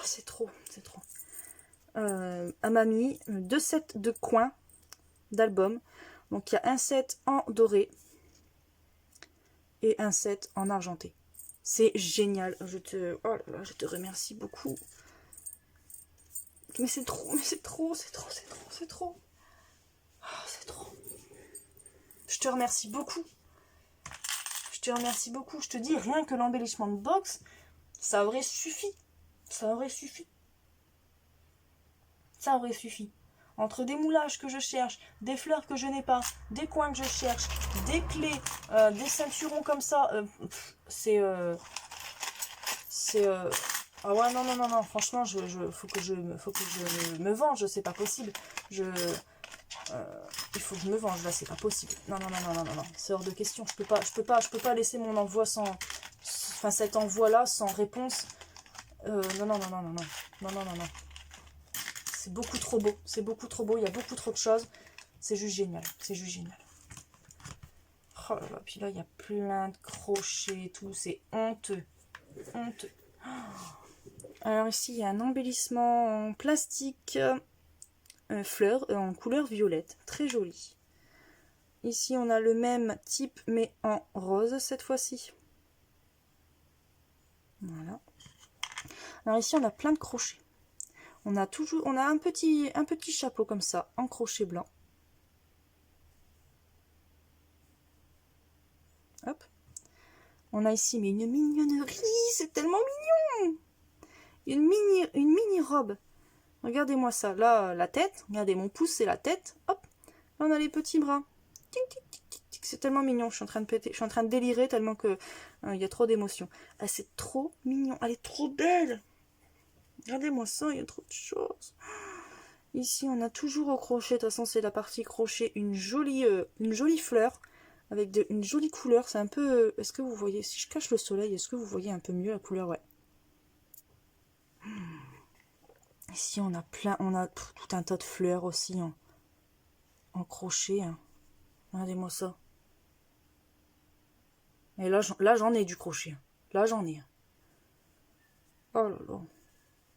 c'est trop, c'est trop. Elle m'a mis 2 sets de coins d'albums. Donc il y a un set en doré et un set en argenté. C'est génial. Oh là là, je te remercie beaucoup. Mais c'est trop, c'est trop. Oh, c'est trop. Je te remercie beaucoup. Je te dis, rien que l'embellissement de box, ça aurait suffi. Ça aurait suffi. Entre des moulages que je cherche, des fleurs que je n'ai pas, des coins que je cherche, des clés, des ceinturons comme ça, ah ouais, non, franchement, faut que je me venge, c'est pas possible. Il faut que je me venge, là, c'est pas possible. Non, c'est hors de question. Je peux pas laisser mon envoi enfin, cet envoi-là sans réponse. Non. C'est beaucoup trop beau, il y a beaucoup trop de choses. C'est juste génial, Oh là là, puis là, il y a plein de crochets et tout, c'est honteux. Alors ici, il y a un embellissement en plastique fleur en couleur violette, très joli. Ici, on a le même type, mais en rose cette fois-ci. Voilà. Alors ici, on a plein de crochets. On a un petit chapeau comme ça, en crochet blanc. Hop. On a ici, mais une mignonnerie, c'est tellement mignon. Une mini robe. Regardez-moi ça. Là, la tête. Regardez, mon pouce, c'est la tête. Hop. Là, on a les petits bras. C'est tellement mignon. Je suis en train de péter. Je suis en train de délirer tellement que il y a trop d'émotions. Ah, c'est trop mignon. Elle est trop belle. Regardez-moi ça, il y a trop de choses. Ici, on a toujours au crochet. De toute façon, c'est la partie crochet. Une jolie fleur. Avec une jolie couleur. C'est un peu... Est-ce que vous voyez? Si je cache le soleil, est-ce que vous voyez un peu mieux la couleur? Ouais. Ici, on a tout un tas de fleurs aussi en crochet. Hein. Regardez-moi ça. Et là, j'en ai du crochet. Là, j'en ai. Oh là là.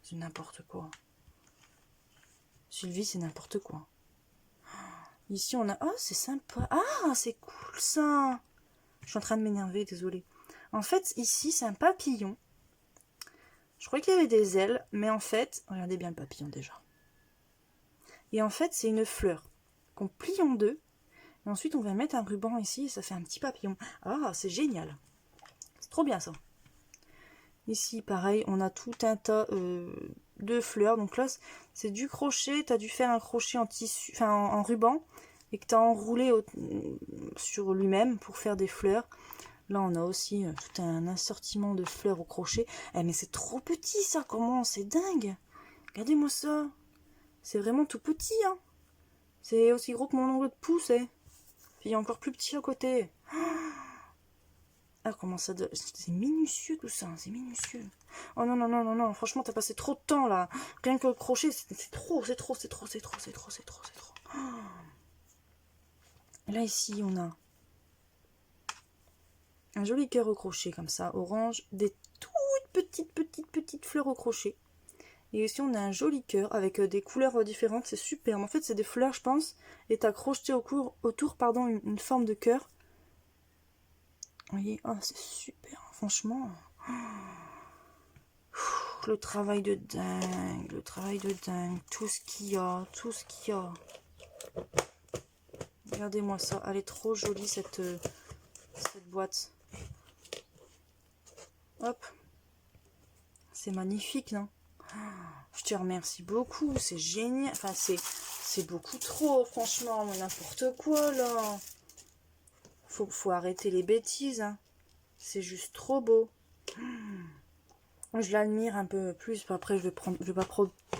C'est n'importe quoi. Sylvie, c'est n'importe quoi. Ici, on a... Ah, c'est sympa. Ah, c'est cool, ça. Je suis en train de m'énerver, désolée. En fait, ici, c'est un papillon. Je croyais qu'il y avait des ailes, mais en fait... Regardez bien le papillon, déjà. Et en fait, c'est une fleur qu'on plie en deux. Et ensuite, on va mettre un ruban ici et ça fait un petit papillon. Ah, c'est génial. C'est trop bien, ça. Ici, pareil, on a tout un tas de fleurs. Donc là, c'est du crochet. Tu as dû faire un crochet en tissu, enfin en ruban. Et que tu as enroulé sur lui-même pour faire des fleurs. Là, on a aussi tout un assortiment de fleurs au crochet. Eh, mais c'est trop petit, ça. Comment? C'est dingue. Regardez-moi ça. C'est vraiment tout petit, hein. C'est aussi gros que mon ongle de pouce, eh. Puis il y a encore plus petit à côté. Ah, comment ça... C'est minutieux, tout ça. C'est minutieux. Oh non. Franchement, t'as passé trop de temps, là. Rien que le crochet, c'est trop. Et là, ici, on a un joli cœur au crochet, comme ça, orange. Des toutes petites fleurs au crochet. Et ici, on a un joli cœur avec des couleurs différentes. C'est superbe. En fait, c'est des fleurs, je pense. Et t'as crocheté autour une forme de cœur. Vous voyez, oh, c'est super, franchement. Le travail de dingue, tout ce qu'il y a. Regardez-moi ça, elle est trop jolie cette boîte. Hop, c'est magnifique, non? Je te remercie beaucoup, c'est génial. Enfin, c'est beaucoup trop, franchement, n'importe quoi là. Faut arrêter les bêtises, hein. C'est juste trop beau. Je l'admire un peu plus. Après, je vais pas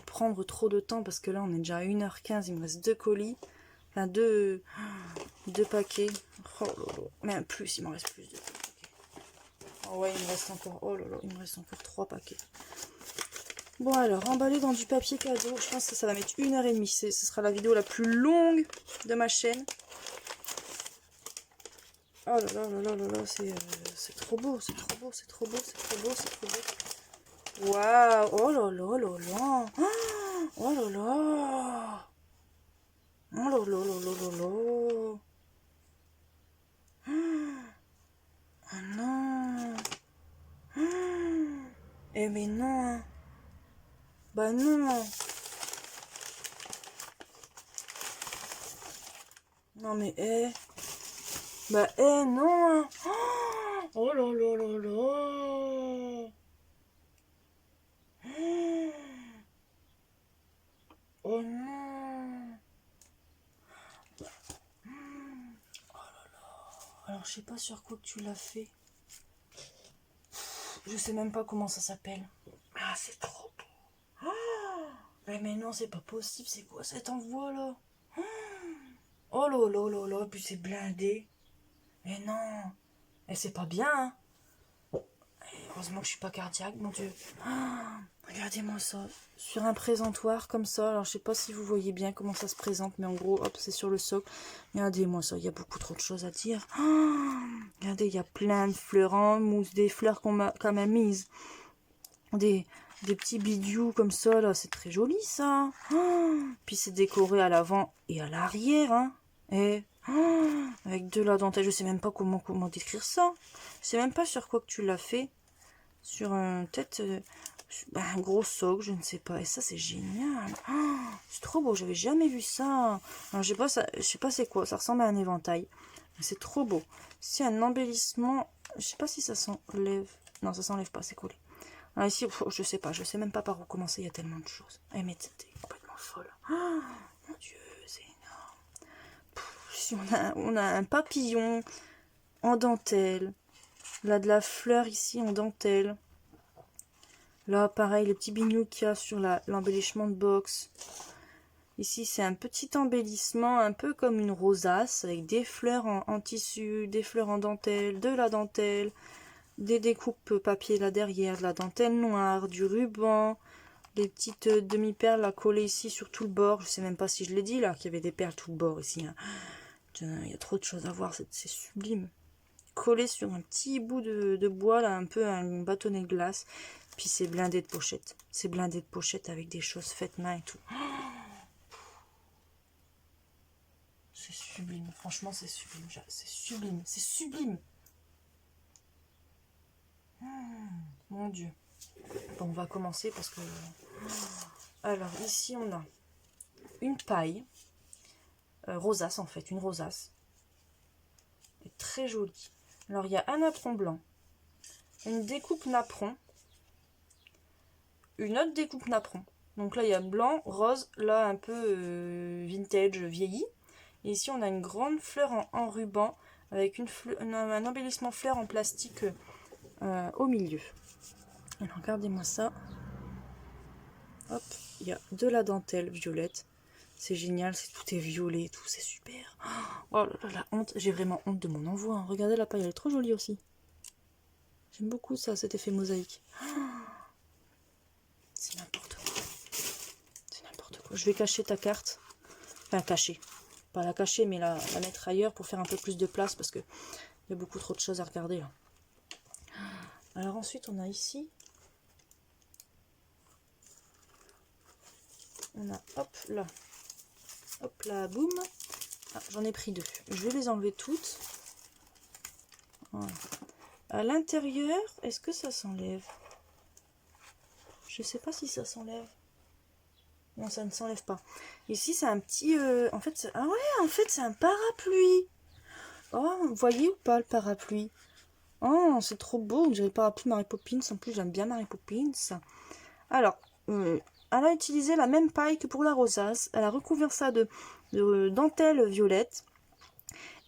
prendre trop de temps parce que là, on est déjà à 1h15. Il me reste 2 colis. Enfin, deux paquets. Oh là là. Mais plus, il m'en reste plus de paquets. Oh ouais, il me reste encore. Oh là là, il me reste encore 3 paquets. Bon, alors, emballé dans du papier cadeau. Je pense que ça va mettre 1h30. Ce sera la vidéo la plus longue de ma chaîne. Oh là là là là là là, c'est trop beau, c'est trop beau, c'est trop beau, c'est trop beau, c'est trop beau. Waouh, oh là là là là. Oh là là. Oh là là là là là là. Oh non. Eh mais non. Bah non. Non mais Bah non. Oh là là là là. Oh non. Alors, je sais pas sur quoi que tu l'as fait. Je sais même pas comment ça s'appelle. Ah, c'est trop beau. Mais non, c'est pas possible. C'est quoi cet envoi là? Oh là là là là. Puis c'est blindé. Mais non. Et c'est pas bien. Hein. Heureusement que je suis pas cardiaque, mon Dieu. Regardez-moi ça. Sur un présentoir comme ça. Alors, je sais pas si vous voyez bien comment ça se présente. Mais en gros, hop, c'est sur le socle. Regardez-moi ça. Il y a beaucoup trop de choses à dire. Regardez, il y a plein de fleurs en mousse. Des fleurs qu'on m'a quand même mises. Des petits bijoux comme ça, là. C'est très joli, ça. Puis c'est décoré à l'avant et à l'arrière. Hein. Et... avec de la dentelle. Je sais même pas comment décrire ça. Je sais même pas sur quoi que tu l'as fait. Sur un un gros socle, je ne sais pas. Et ça, c'est génial. C'est trop beau, j'avais jamais vu ça. Alors, je sais pas c'est quoi. Ça ressemble à un éventail. C'est trop beau. C'est un embellissement. Je sais pas si ça s'enlève. Non, ça s'enlève pas, c'est collé. Alors ici, je sais pas. Je sais même pas par où commencer. Il y a tellement de choses. Eh, mais t'es complètement folle. Mon Dieu, c'est énorme. Ici, on a un papillon en dentelle. Là, de la fleur ici en dentelle. Là, pareil, le petit bignou qu'il y a sur l'embellissement de box. Ici, c'est un petit embellissement, un peu comme une rosace, avec des fleurs en tissu, des fleurs en dentelle, de la dentelle, des découpes papier là derrière, de la dentelle noire, du ruban, des petites demi-perles à coller ici sur tout le bord. Je sais même pas si je l'ai dit là, qu'il y avait des perles tout le bord ici. Hein. Il y a trop de choses à voir, c'est sublime. Collé sur un petit bout de bois, là, un peu un bâtonnet de glace. Puis c'est blindé de pochettes. C'est blindé de pochettes avec des choses faites main et tout. C'est sublime. Franchement, c'est sublime. C'est sublime. C'est sublime. Mon Dieu. Bon, on va commencer parce que... Alors, ici, on a une paille. Rosace, en fait. Une rosace. Elle est très jolie. Alors, il y a un napperon blanc. Une découpe napperon. Une autre découpe napperon. Donc là, il y a blanc, rose, là, un peu vintage, vieilli. Et ici, on a une grande fleur en ruban, avec un embellissement fleur en plastique au milieu. Alors, regardez-moi ça. Hop, il y a de la dentelle violette. C'est génial, tout est violet et tout, c'est super. Oh là là, la honte, j'ai vraiment honte de mon envoi. Hein. Regardez la paille, elle est trop jolie aussi. J'aime beaucoup ça, cet effet mosaïque. C'est n'importe quoi. C'est n'importe quoi. Je vais cacher ta carte. Enfin, cacher. Pas la cacher, mais la mettre ailleurs pour faire un peu plus de place parce que il y a beaucoup trop de choses à regarder là. Alors ensuite, on a ici. On a, hop là, boum. Ah, j'en ai pris 2. Je vais les enlever toutes. Voilà. À l'intérieur, est-ce que ça s'enlève? Je sais pas si ça s'enlève. Non, ça ne s'enlève pas. Ici, c'est un petit... en fait, ah ouais, en fait, c'est un parapluie. Oh, vous voyez ou pas le parapluie? Oh, c'est trop beau. J'avais parapluie Mary Poppins. En plus, j'aime bien Mary Poppins. Alors, elle a utilisé la même paille que pour la rosace. Elle a recouvert ça de dentelle violette.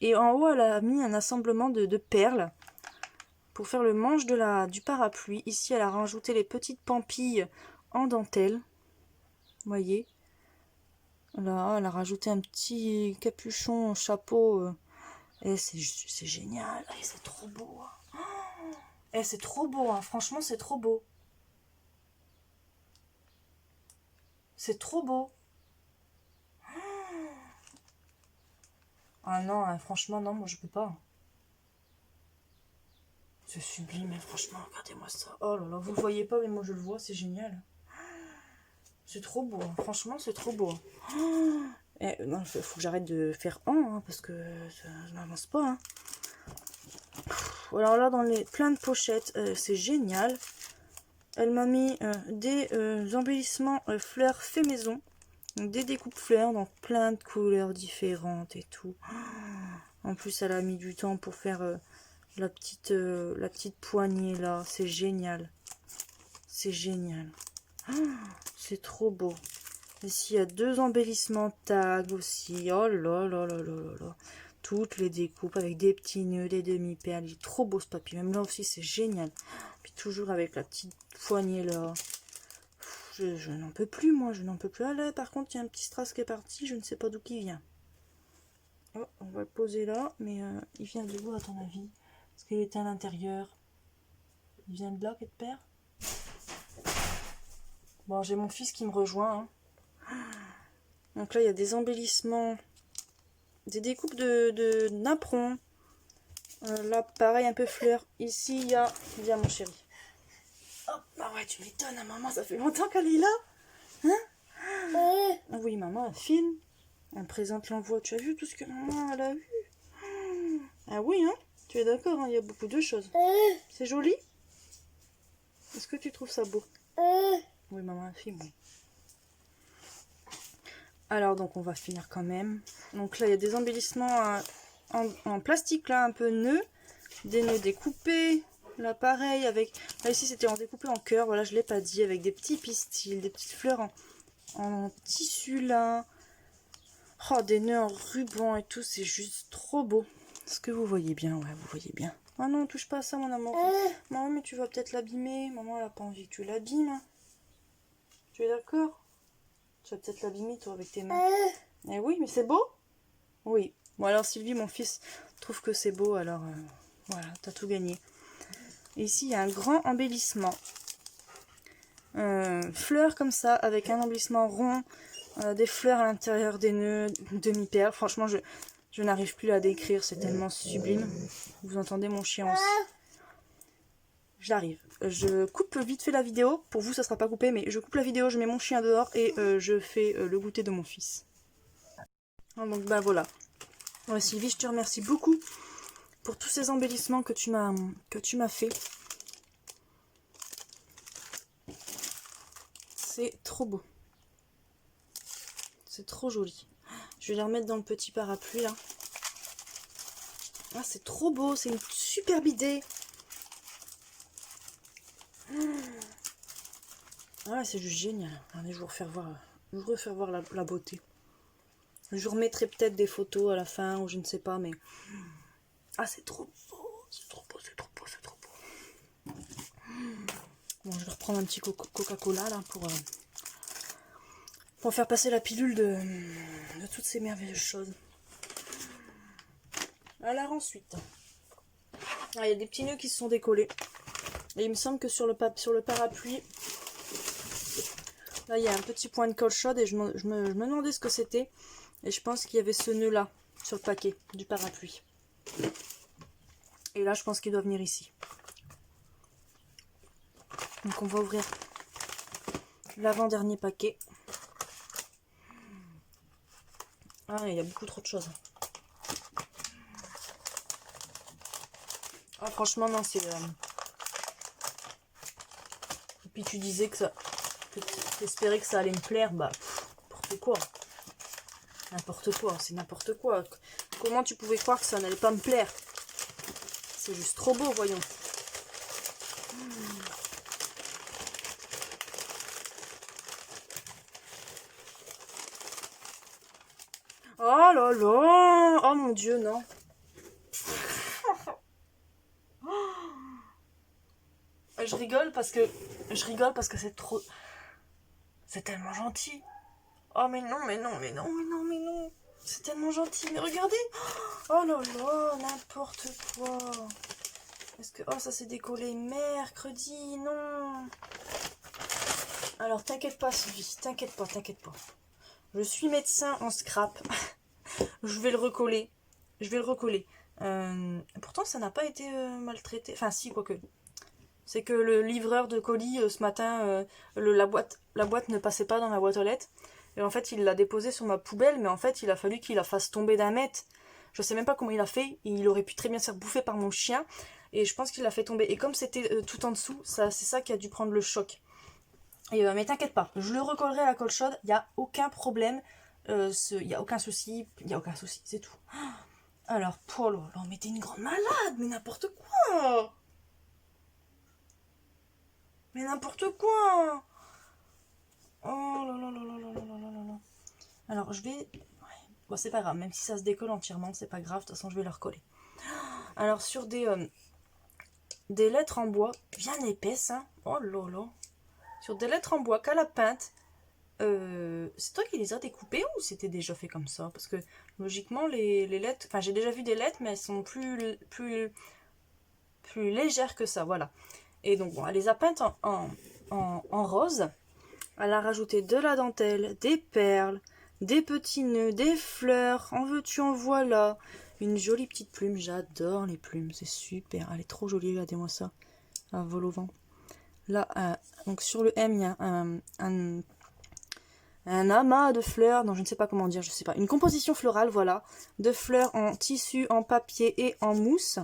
Et en haut, elle a mis un assemblement de perles pour faire le manche du parapluie. Ici, elle a rajouté les petites pampilles en dentelle. Vous voyez? Là, elle a rajouté un petit capuchon, chapeau. Et c'est génial. Et c'est trop beau. Hein. Et c'est trop beau. Hein. Franchement, c'est trop beau. C'est trop beau. Ah non, hein, franchement, non, moi je peux pas. C'est sublime, hein, franchement, regardez-moi ça. Oh là là, vous le voyez pas, mais moi je le vois, c'est génial. C'est trop beau, hein. Franchement, c'est trop beau. Et, non, faut que j'arrête de faire hein, parce que ça n'avance pas. Hein. Alors là, dans les plein de pochettes, c'est génial. Elle m'a mis des embellissements fleurs fait maison. Donc, des découpes fleurs dans plein de couleurs différentes et tout. En plus, elle a mis du temps pour faire la petite poignée là. C'est génial. C'est génial. C'est trop beau. Ici, il y a 2 embellissements tag aussi. Oh là là là là là là. Toutes les découpes avec des petits nœuds, des demi-perles. Il est trop beau ce papier. Même là aussi, c'est génial. Puis toujours avec la petite poignée là. Je n'en peux plus, moi. Je n'en peux plus. Ah là, par contre, il y a un petit strass qui est parti. Je ne sais pas d'où il vient. Oh, on va le poser là. Mais il vient de où, à ton avis? Parce qu'il était à l'intérieur. Il vient de là, quelque part? Bon, j'ai mon fils qui me rejoint. Hein. Donc là, il y a des embellissements. Des découpes de napperon. Là, pareil, un peu fleur. Ici, il y a... Viens, mon chéri. Hop, bah ouais, tu m'étonnes, hein, maman, ça fait longtemps qu'elle est là. Hein? Ah oui, maman, elle filme. Elle présente l'envoi. Tu as vu tout ce que maman, elle a eu? Ah oui, hein? Tu es d'accord, hein, il y a beaucoup de choses. C'est joli? Est-ce que tu trouves ça beau? Oui, maman, elle filme, oui. Alors, donc, on va finir quand même. Donc là, il y a des embellissements en plastique, là, un peu nœuds. Des nœuds découpés. Là, pareil, avec... Là, ici, c'était en découpé en cœur. Voilà, je ne l'ai pas dit. Avec des petits pistils, des petites fleurs en tissu, là. Oh, des nœuds en ruban et tout. C'est juste trop beau. Est-ce que vous voyez bien? Ouais, vous voyez bien. Ah non, touche pas à ça, mon amour. Maman, mais tu vas peut-être l'abîmer. Maman, elle n'a pas envie que tu l'abîmes. Tu es d'accord? Tu vas peut-être l'abîmer, toi, avec tes mains. Eh oui, mais c'est beau? Oui. Bon, alors, Sylvie, mon fils, trouve que c'est beau. Alors, voilà, t'as tout gagné. Et ici, il y a un grand embellissement. Fleurs comme ça, avec un embellissement rond. Des fleurs à l'intérieur des nœuds, demi-perles. Franchement, je n'arrive plus à décrire. C'est tellement sublime. Vous entendez mon chien aussi? J'arrive. Je coupe vite fait la vidéo. Pour vous, ça sera pas coupé, mais je coupe la vidéo, je mets mon chien dehors et je fais le goûter de mon fils. Donc, bah voilà. Ouais, Sylvie, je te remercie beaucoup pour tous ces embellissements que tu m'as fait. C'est trop beau. C'est trop joli. Je vais les remettre dans le petit parapluie, là. Ah, c'est trop beau. C'est une superbe idée. Ah, c'est juste génial. Allez, je vais vous refaire voir la beauté. Je vous remettrai peut-être des photos à la fin, ou je ne sais pas, mais... Ah, c'est trop beau. C'est trop beau, c'est trop beau, c'est trop beau. Bon, je vais reprendre un petit Coca-Cola, là, pour faire passer la pilule de toutes ces merveilleuses choses. Alors ensuite, il y a des petits nœuds qui se sont décollés. Et il me semble que sur le parapluie, là il y a un petit point de colle chaude et je me demandais ce que c'était. Et je pense qu'il y avait ce nœud là, sur le paquet du parapluie. Et là je pense qu'il doit venir ici. Donc on va ouvrir l'avant-dernier paquet. Ah, il y a beaucoup trop de choses. Ah, franchement, non, c'est... Et puis tu disais que t'espérais que ça allait me plaire. Bah, n'importe quoi. N'importe quoi, c'est n'importe quoi. Comment tu pouvais croire que ça n'allait pas me plaire? C'est juste trop beau, voyons. Oh là là! Oh mon Dieu, non! Je rigole parce que c'est trop... C'est tellement gentil. Oh mais non, mais non, mais non, mais non, mais non. C'est tellement gentil, mais regardez. Oh là là, n'importe quoi. Est-ce que... Oh, ça s'est décollé mercredi, non. Alors, t'inquiète pas, Sylvie, t'inquiète pas, t'inquiète pas. Je suis médecin en scrap. Je vais le recoller. Je vais le recoller. Pourtant, ça n'a pas été maltraité. Enfin, si, quoique. C'est que le livreur de colis, ce matin, la boîte ne passait pas dans ma boîte aux lettres. Et en fait, il l'a déposée sur ma poubelle, mais en fait, il a fallu qu'il la fasse tomber d'un mètre. Je sais même pas comment il a fait. Il aurait pu très bien se faire bouffer par mon chien. Et je pense qu'il l'a fait tomber. Et comme c'était tout en dessous, c'est ça qui a dû prendre le choc. Mais t'inquiète pas, je le recollerai à la colle chaude, il n'y a aucun problème, il n'y a aucun souci, c'est tout. Alors, Paul, mais t'es une grande malade, mais n'importe quoi. Mais n'importe quoi. Oh là là là là là là là là. Alors, je vais... Ouais. Bon, c'est pas grave, même si ça se décolle entièrement, c'est pas grave, de toute façon, je vais le recoller. Alors, sur des lettres en bois, bien épaisses, hein. Oh là là. Sur des lettres en bois qu'à la peinte, c'est toi qui les as découpées ou c'était déjà fait comme ça? Parce que logiquement, les lettres... Enfin, j'ai déjà vu des lettres, mais elles sont plus légères que ça, voilà. Et donc, bon, elle les a peintes en rose. Elle a rajouté de la dentelle, des perles, des petits nœuds, des fleurs. En veux-tu, en voilà. Une jolie petite plume. J'adore les plumes, c'est super. Elle est trop jolie, regardez-moi ça. Un vol au vent. Là, donc sur le M, il y a un amas de fleurs, non je ne sais pas comment dire, je sais pas, une composition florale, voilà, de fleurs en tissu, en papier et en mousse,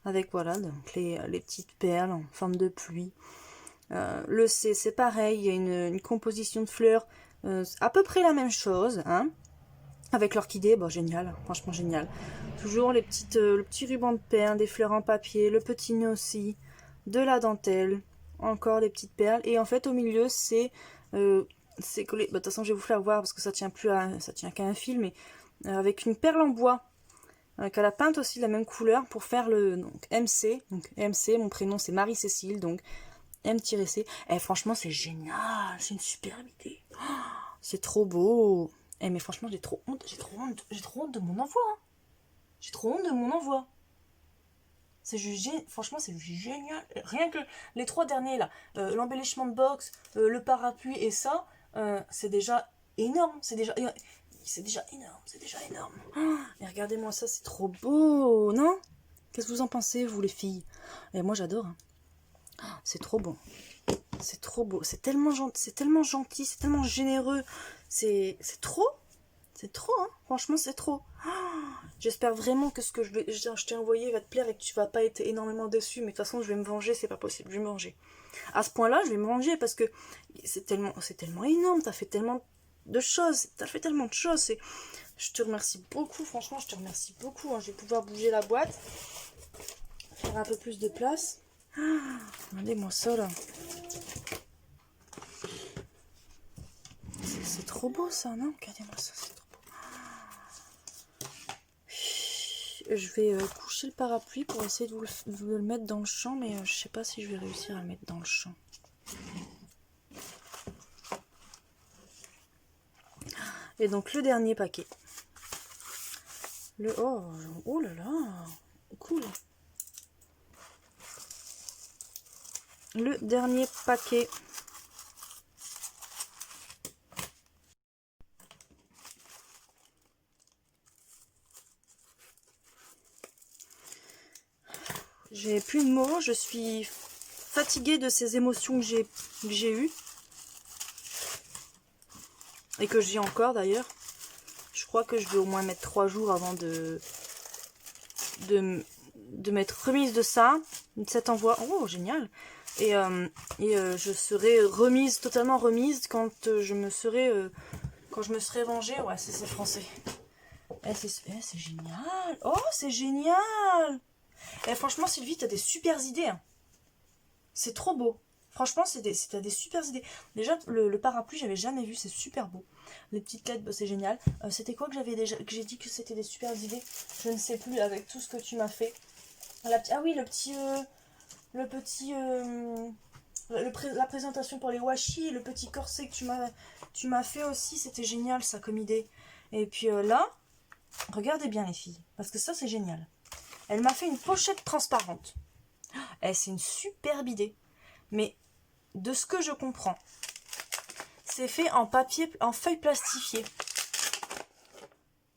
avec voilà, donc les petites perles en forme de pluie. Le C, c'est pareil, il y a une composition de fleurs, à peu près la même chose, hein, avec l'orchidée, bon génial, franchement génial. Toujours le petit ruban de perles, des fleurs en papier, le petit nœud aussi, de la dentelle, encore des petites perles, et en fait au milieu c'est collé, de toute façon je vais vous faire voir parce que ça tient qu'à un fil, mais avec une perle en bois qu'elle a peinte aussi de la même couleur pour faire le donc MC. Donc MC, mon prénom c'est Marie-Cécile, donc M-C. Et franchement c'est génial, c'est une superbe idée. Oh, c'est trop beau. Mais franchement j'ai trop honte de mon envoi. Hein. J'ai trop honte de mon envoi. Franchement c'est génial. Rien que les 3 derniers là, l'embellissement de box, le parapluie et ça, c'est déjà énorme. C'est déjà énorme. C'est déjà énorme. Oh, et regardez-moi ça, c'est trop beau, non? Qu'est-ce que vous en pensez, vous les filles? Et moi j'adore. Hein. Oh, c'est trop bon. C'est trop beau. C'est tellement gentil, c'est tellement généreux. C'est trop. C'est trop, hein. Franchement, c'est trop. Oh, j'espère vraiment que ce que je t'ai envoyé va te plaire et que tu vas pas être énormément déçu. Mais de toute façon, je vais me venger, c'est pas possible. Je vais me venger. À ce point-là, je vais me venger parce que c'est tellement énorme. T'as fait tellement de choses. Je te remercie beaucoup. Franchement, je te remercie beaucoup. Hein. Je vais pouvoir bouger la boîte. Faire un peu plus de place. Ah, regardez-moi ça, là. C'est trop beau, ça, non? Regardez-moi ça, c'est trop. Je vais coucher le parapluie pour essayer de vous le mettre dans le champ, mais je sais pas si je vais réussir à le mettre dans le champ. Et donc le dernier paquet. Oh là là, cool. Le dernier paquet. J'ai plus de mots, je suis fatiguée de ces émotions que j'ai eues. Et que j'ai encore d'ailleurs. Je crois que je vais au moins mettre 3 jours avant de m'être remise de ça, de cet envoi. Oh, génial! Et je serai totalement remise quand je me serai vengée. Ouais, c'est français. C'est génial! Oh, c'est génial! Et franchement, Sylvie, t'as des super idées. Hein. C'est trop beau. Franchement, t'as des super idées. Déjà, le parapluie, j'avais jamais vu, c'est super beau. Les petites lettres, bah, c'est génial. C'était quoi que j'ai dit que c'était des super idées? Je ne sais plus avec tout ce que tu m'as fait. Ah oui, le petit le petit... la présentation pour les washi, le petit corset que tu m'as fait aussi, c'était génial ça comme idée. Et puis là, regardez bien les filles, parce que ça c'est génial. Elle m'a fait une pochette transparente. Eh, c'est une superbe idée. Mais de ce que je comprends, c'est fait en papier, en feuille plastifiée.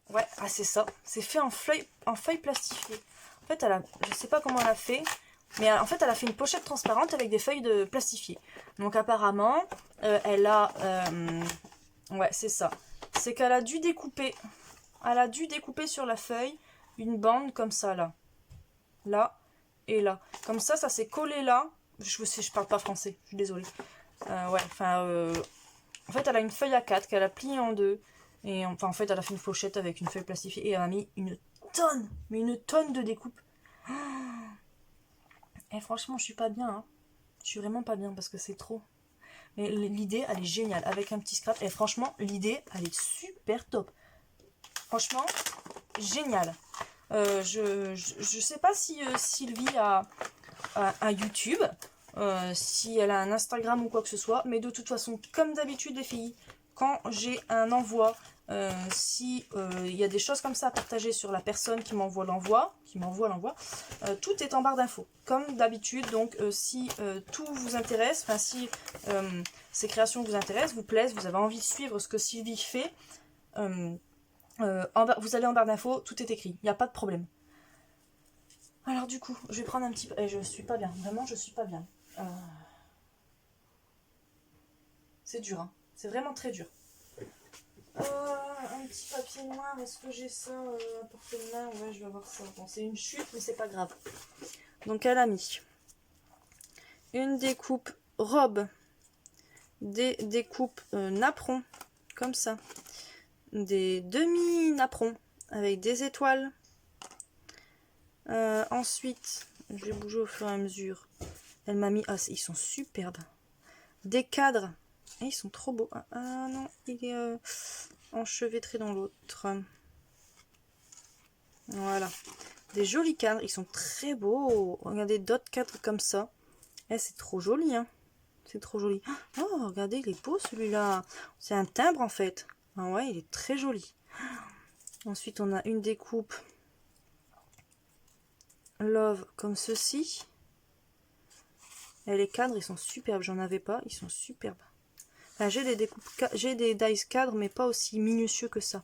Ouais, ah c'est ça. C'est fait en feuille plastifiée. En fait, je sais pas comment elle a fait, mais en fait, elle a fait une pochette transparente avec des feuilles de plastifiées. Donc apparemment, elle a... ouais, c'est ça. C'est qu'elle a dû découper. Elle a dû découper sur la feuille une bande comme ça, là. Là et là. Comme ça s'est collé là. Je parle pas français, je suis désolée. Ouais, enfin... en fait, elle a une feuille A4 qu'elle a pliée en deux. Et enfin, en fait, elle a fait une pochette avec une feuille plastifiée. Et elle a mis une tonne, mais une tonne de découpe. Et franchement, je suis pas bien. Hein. Je suis vraiment pas bien parce que c'est trop. Mais l'idée, elle est géniale. Avec un petit scrap. Et franchement, l'idée, elle est super top. Franchement, génial. Je sais pas si Sylvie a un YouTube. Si elle a un Instagram ou quoi que ce soit. Mais de toute façon, comme d'habitude, les filles, quand j'ai un envoi, si il y a des choses comme ça à partager sur la personne qui m'envoie l'envoi, tout est en barre d'infos, comme d'habitude. Donc si tout vous intéresse, enfin si ces créations vous intéressent, vous plaisent, vous avez envie de suivre ce que Sylvie fait, vous allez en barre d'infos, tout est écrit, il n'y a pas de problème. Alors du coup, je vais prendre un petit peu... je suis pas bien, vraiment je suis pas bien. C'est dur, hein. C'est vraiment très dur. Un petit papier noir, est-ce que j'ai ça à portée de main? Ouais, je vais avoir ça. Bon, c'est une chute, mais c'est pas grave. Donc elle a mis une découpe robe, des découpes napperons, comme ça, des demi-napperons avec des étoiles. Ensuite, je vais bouger au fur et à mesure. Elle m'a mis... Ah, ils sont superbes. Des cadres. Et ils sont trop beaux. Ah non, il est enchevêtré dans l'autre. Voilà. Des jolis cadres. Ils sont très beaux. Regardez d'autres cadres comme ça. Eh, c'est trop joli, hein. C'est trop joli. Oh, regardez, il est beau celui-là. C'est un timbre en fait. Ah ouais, il est très joli. Ensuite, on a une découpe Love comme ceci. Et les cadres, ils sont superbes. J'en avais pas, ils sont superbes. Enfin, j'ai des dies cadres, mais pas aussi minutieux que ça.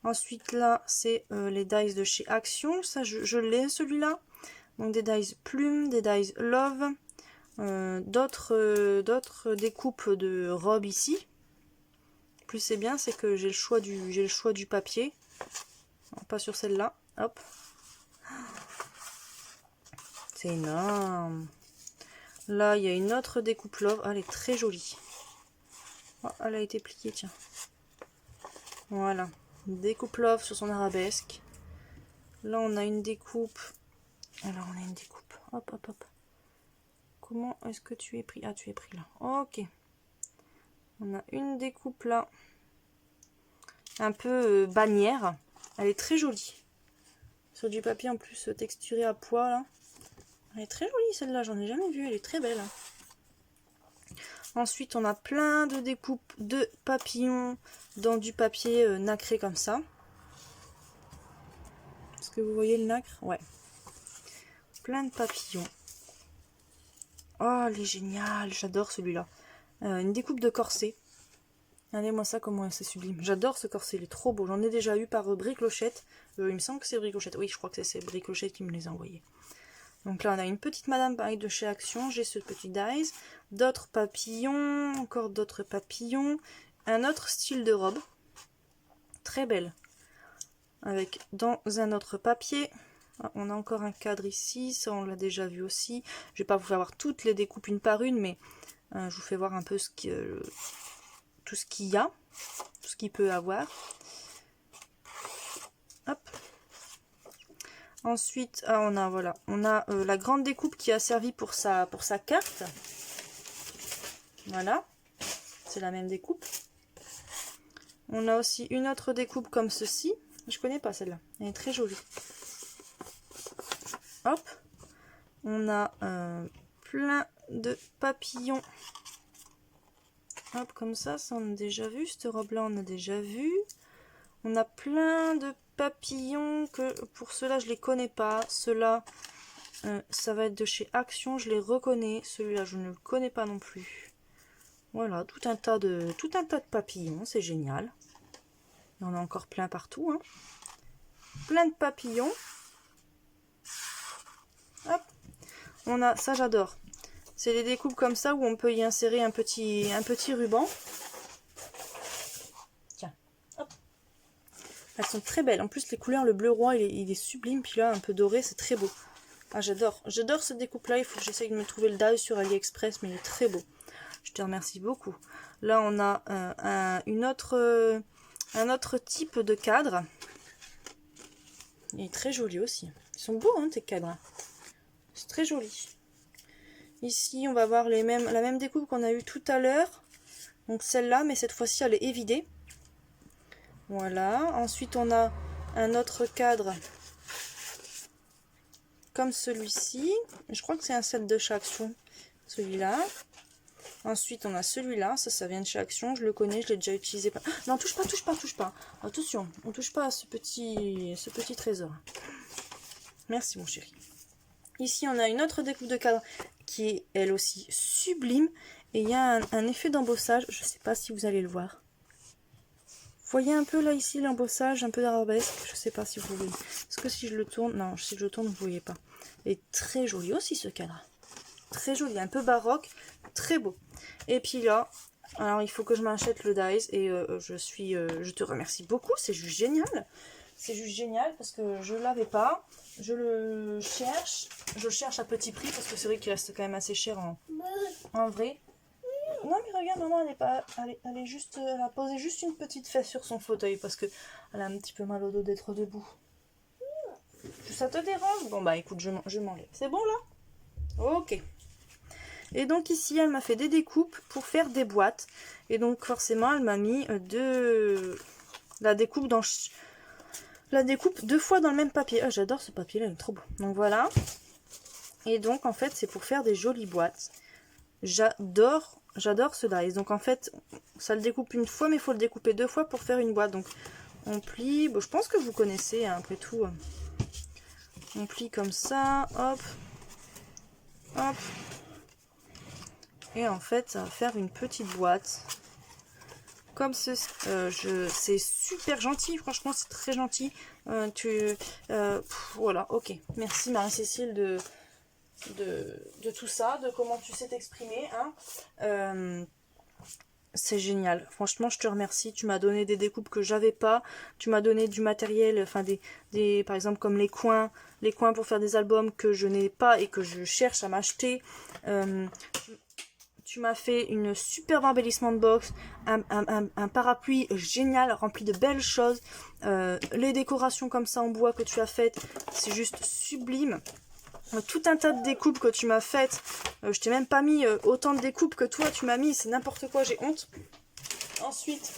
Ensuite, là, c'est les dies de chez Action. Ça, je l'ai, celui-là. Donc, des dies plumes, des dies Love. D'autres découpes de robes ici. Plus c'est bien, c'est que j'ai le choix du papier. Non, pas sur celle-là. Hop. C'est énorme. Là, il y a une autre découpe Love. Elle est très jolie. Oh, elle a été pliée, tiens. Voilà. Découpe Love sur son arabesque. Là, on a une découpe. Alors, on a une découpe. Hop, hop, hop. Comment est-ce que tu es pris? Ah, tu es pris là. Ok. On a une découpe là. Un peu bannière. Elle est très jolie. Sur du papier en plus texturé à pois là. Elle est très jolie celle-là, j'en ai jamais vu. Elle est très belle. Ensuite, on a plein de découpes de papillons dans du papier nacré comme ça. Est-ce que vous voyez le nacre? Ouais. Plein de papillons. Oh, elle est géniale. J'adore celui-là. Une découpe de corset. Regardez-moi ça, comment c'est sublime. J'adore ce corset, il est trop beau. J'en ai déjà eu par Briclochette. Il me semble que c'est Briclochette. Oui, je crois que c'est Briclochette qui me les a envoyés. Donc là, on a une petite madame pareil de chez Action. J'ai ce petit dies. D'autres papillons. Encore d'autres papillons. Un autre style de robe. Très belle. Avec dans un autre papier. Ah, on a encore un cadre ici. Ça, on l'a déjà vu aussi. Je vais pas vous faire voir toutes les découpes une par une, mais je vous fais voir un peu tout ce qu'il y a. Tout ce qu'il peut avoir. Hop. Ensuite, on a voilà, on a la grande découpe qui a servi pour sa carte. Voilà, c'est la même découpe. On a aussi une autre découpe comme ceci. Je connais pas celle-là, elle est très jolie. Hop. On a plein de papillons. Hop, comme ça on a déjà vu. Cette robe-là, on a déjà vu. On a plein de papillons que pour ceux-là, je les connais pas. Ceux-là, ça va être de chez Action, je les reconnais. Celui-là, je ne le connais pas non plus. Voilà, tout un tas de papillons, c'est génial. Il y en a encore plein partout, hein. Plein de papillons. Hop. On a, ça j'adore. C'est des découpes comme ça où on peut y insérer un petit ruban. Tiens, hop. Elles sont très belles. En plus, les couleurs, le bleu roi, il est sublime. Puis là, un peu doré, c'est très beau. Ah, j'adore. J'adore cette découpe-là. Il faut que j'essaye de me trouver le die sur AliExpress, mais il est très beau. Je te remercie beaucoup. Là, on a un autre type de cadre. Il est très joli aussi. Ils sont beaux, hein, tes cadres. C'est très joli. Ici, on va voir la même découpe qu'on a eu tout à l'heure. Donc celle-là, mais cette fois-ci, elle est évidée. Voilà. Ensuite, on a un autre cadre comme celui-ci. Je crois que c'est un set de chez Action, celui-là. Ensuite, on a celui-là. Ça vient de chez Action. Je le connais, je l'ai déjà utilisé. Non, touche pas, touche pas, touche pas. Attention, on touche pas à ce petit trésor. Merci, mon chéri. Ici, on a une autre découpe de cadre qui est, elle aussi, sublime. Et il y a un effet d'embossage. Je ne sais pas si vous allez le voir. Vous voyez un peu là, ici, l'embossage, un peu d'arabesque. Je ne sais pas si vous voyez. Est-ce que si je le tourne... Non, si je le tourne, vous ne voyez pas. Et très joli aussi, ce cadre. Très joli, un peu baroque. Très beau. Et puis là, alors il faut que je m'achète le dies. Et je te remercie beaucoup. C'est juste génial. C'est juste génial parce que je ne l'avais pas. Je le cherche à petit prix parce que c'est vrai qu'il reste quand même assez cher en vrai. Non mais regarde, maman, elle est juste, elle a posé juste une petite fesse sur son fauteuil parce que elle a un petit peu mal au dos d'être debout. Ça te dérange? Bon bah écoute, je m'enlève. C'est bon là? Ok. Et donc ici, elle m'a fait des découpes pour faire des boîtes. Et donc forcément, elle m'a mis la découpe deux fois dans le même papier. Ah, j'adore ce papier-là, il est trop beau. Donc voilà. Et donc en fait, c'est pour faire des jolies boîtes. J'adore ce dies. Donc en fait, ça le découpe une fois, mais il faut le découper deux fois pour faire une boîte. Donc on plie, bon, je pense que vous connaissez, hein, après tout. On plie comme ça, hop, hop. Et en fait, ça va faire une petite boîte. Comme ceci. C'est super gentil, franchement, c'est très gentil. Voilà, ok. Merci Marie-Cécile de tout ça, de comment tu sais t'exprimer, hein. C'est génial, franchement je te remercie, tu m'as donné des découpes que j'avais pas, tu m'as donné du matériel, enfin par exemple comme les coins pour faire des albums que je n'ai pas et que je cherche à m'acheter. Tu m'as fait une superbe embellissement de box, un parapluie génial, rempli de belles choses, les décorations comme ça en bois que tu as faites, c'est juste sublime. Tout un tas de découpes que tu m'as faites. Je t'ai même pas mis autant de découpes que toi tu m'as mis. C'est n'importe quoi, j'ai honte. Ensuite,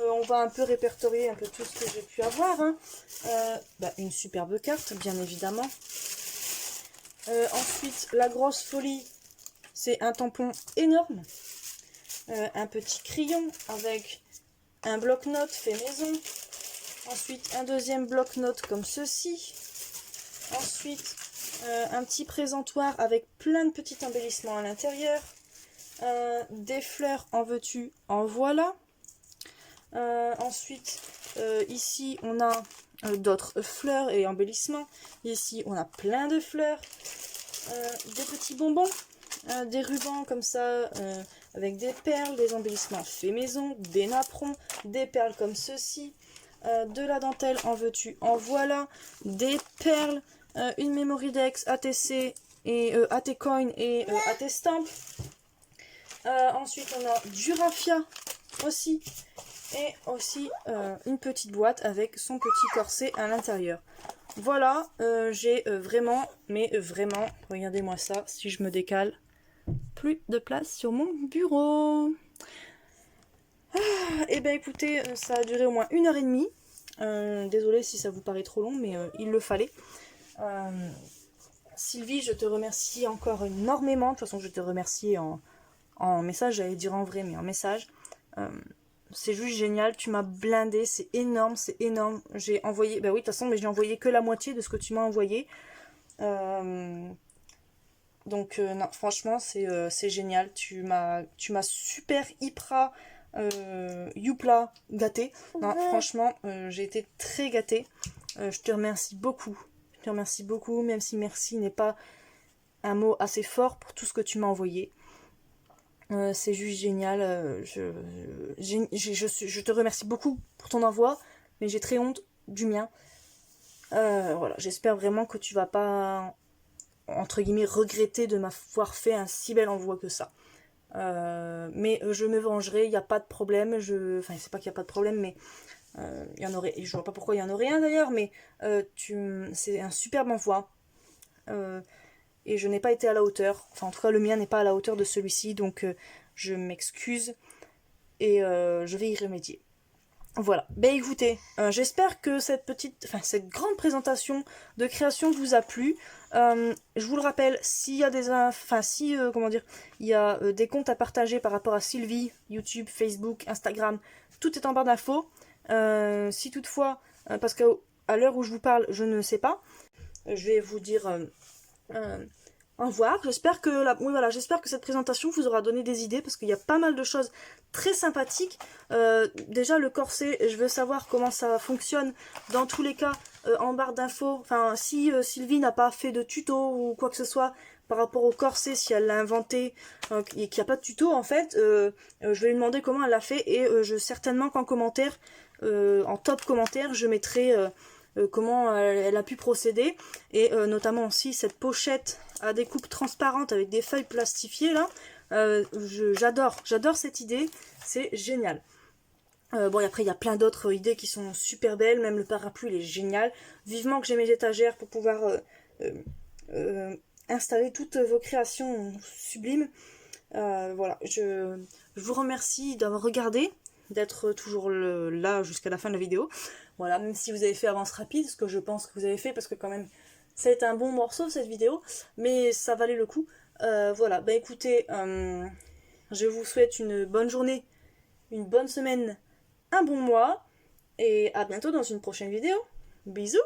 on va un peu répertorier un peu tout ce que j'ai pu avoir. Hein. Une superbe carte, bien évidemment. Ensuite, la grosse folie, c'est un tampon énorme. Un petit crayon avec un bloc-notes fait maison. Ensuite, un deuxième bloc-notes comme ceci. Ensuite... un petit présentoir avec plein de petits embellissements à l'intérieur. Des fleurs, en veux-tu, en voilà. Ensuite, ici, on a d'autres fleurs et embellissements. Ici, on a plein de fleurs. Des petits bonbons. Des rubans comme ça, avec des perles, des embellissements faits maison, des napperons, des perles comme ceci. De la dentelle, en veux-tu, en voilà. Des perles. Une memory dex ATC et ATcoin et ATstamp. Ensuite on a du raffia aussi et aussi une petite boîte avec son petit corset à l'intérieur. Voilà, j'ai vraiment, mais vraiment, regardez-moi ça, si je me décale, plus de place sur mon bureau. Et ben écoutez, ça a duré au moins 1h30. Désolée si ça vous paraît trop long, mais il le fallait. Sylvie, je te remercie encore énormément. De toute façon, je te remercie en message, j'allais dire en vrai, mais en message. C'est juste génial, tu m'as blindé, c'est énorme, c'est énorme. J'ai envoyé, bah oui, de toute façon, mais j'ai envoyé que la moitié de ce que tu m'as envoyé. Donc non, franchement, c'est génial. Tu m'as super hyper youpla gâté. Non, franchement, j'ai été très gâtée. Je te remercie beaucoup. Je te remercie beaucoup, même si merci n'est pas un mot assez fort pour tout ce que tu m'as envoyé. C'est juste génial. Je te remercie beaucoup pour ton envoi, mais j'ai très honte du mien. Voilà, j'espère vraiment que tu vas pas, entre guillemets, regretter de m'avoir fait un si bel envoi que ça. Mais je me vengerai, il n'y a pas de problème. Enfin, c'est pas qu'il n'y a pas de problème, mais il y en aurait. Je vois pas pourquoi il y en aurait un d'ailleurs, mais c'est un superbe envoi. Et je n'ai pas été à la hauteur. Enfin, en tout cas, le mien n'est pas à la hauteur de celui-ci, donc je m'excuse et je vais y remédier. Voilà. Ben écoutez, j'espère que cette grande présentation de création vous a plu. Je vous le rappelle, s'il y a il y a des comptes à partager par rapport à Sylvie, YouTube, Facebook, Instagram, tout est en barre d'infos. Si toutefois, parce qu'à l'heure où je vous parle, je ne sais pas, je vais vous dire au revoir. J'espère que cette présentation vous aura donné des idées parce qu'il y a pas mal de choses très sympathiques. Déjà le corset, je veux savoir comment ça fonctionne. Dans tous les cas, en barre d'infos, enfin si Sylvie n'a pas fait de tuto ou quoi que ce soit par rapport au corset, si elle l'a inventé et qu'il n'y a pas de tuto en fait, je vais lui demander comment elle l'a fait et certainement qu'en commentaire, en top commentaire, je mettrai comment elle a pu procéder et notamment aussi cette pochette à découpe transparente avec des feuilles plastifiées là. J'adore cette idée, c'est génial. Bon, et après il y a plein d'autres idées qui sont super belles, même le parapluie il est génial. Vivement que j'ai mes étagères pour pouvoir installer toutes vos créations sublimes. Voilà, je vous remercie d'avoir regardé, d'être toujours là jusqu'à la fin de la vidéo. Voilà, même si vous avez fait avance rapide, ce que je pense que vous avez fait, parce que quand même, ça a été un bon morceau cette vidéo, mais ça valait le coup. Voilà, bah écoutez, je vous souhaite une bonne journée, une bonne semaine, un bon mois, et à bientôt dans une prochaine vidéo. Bisous!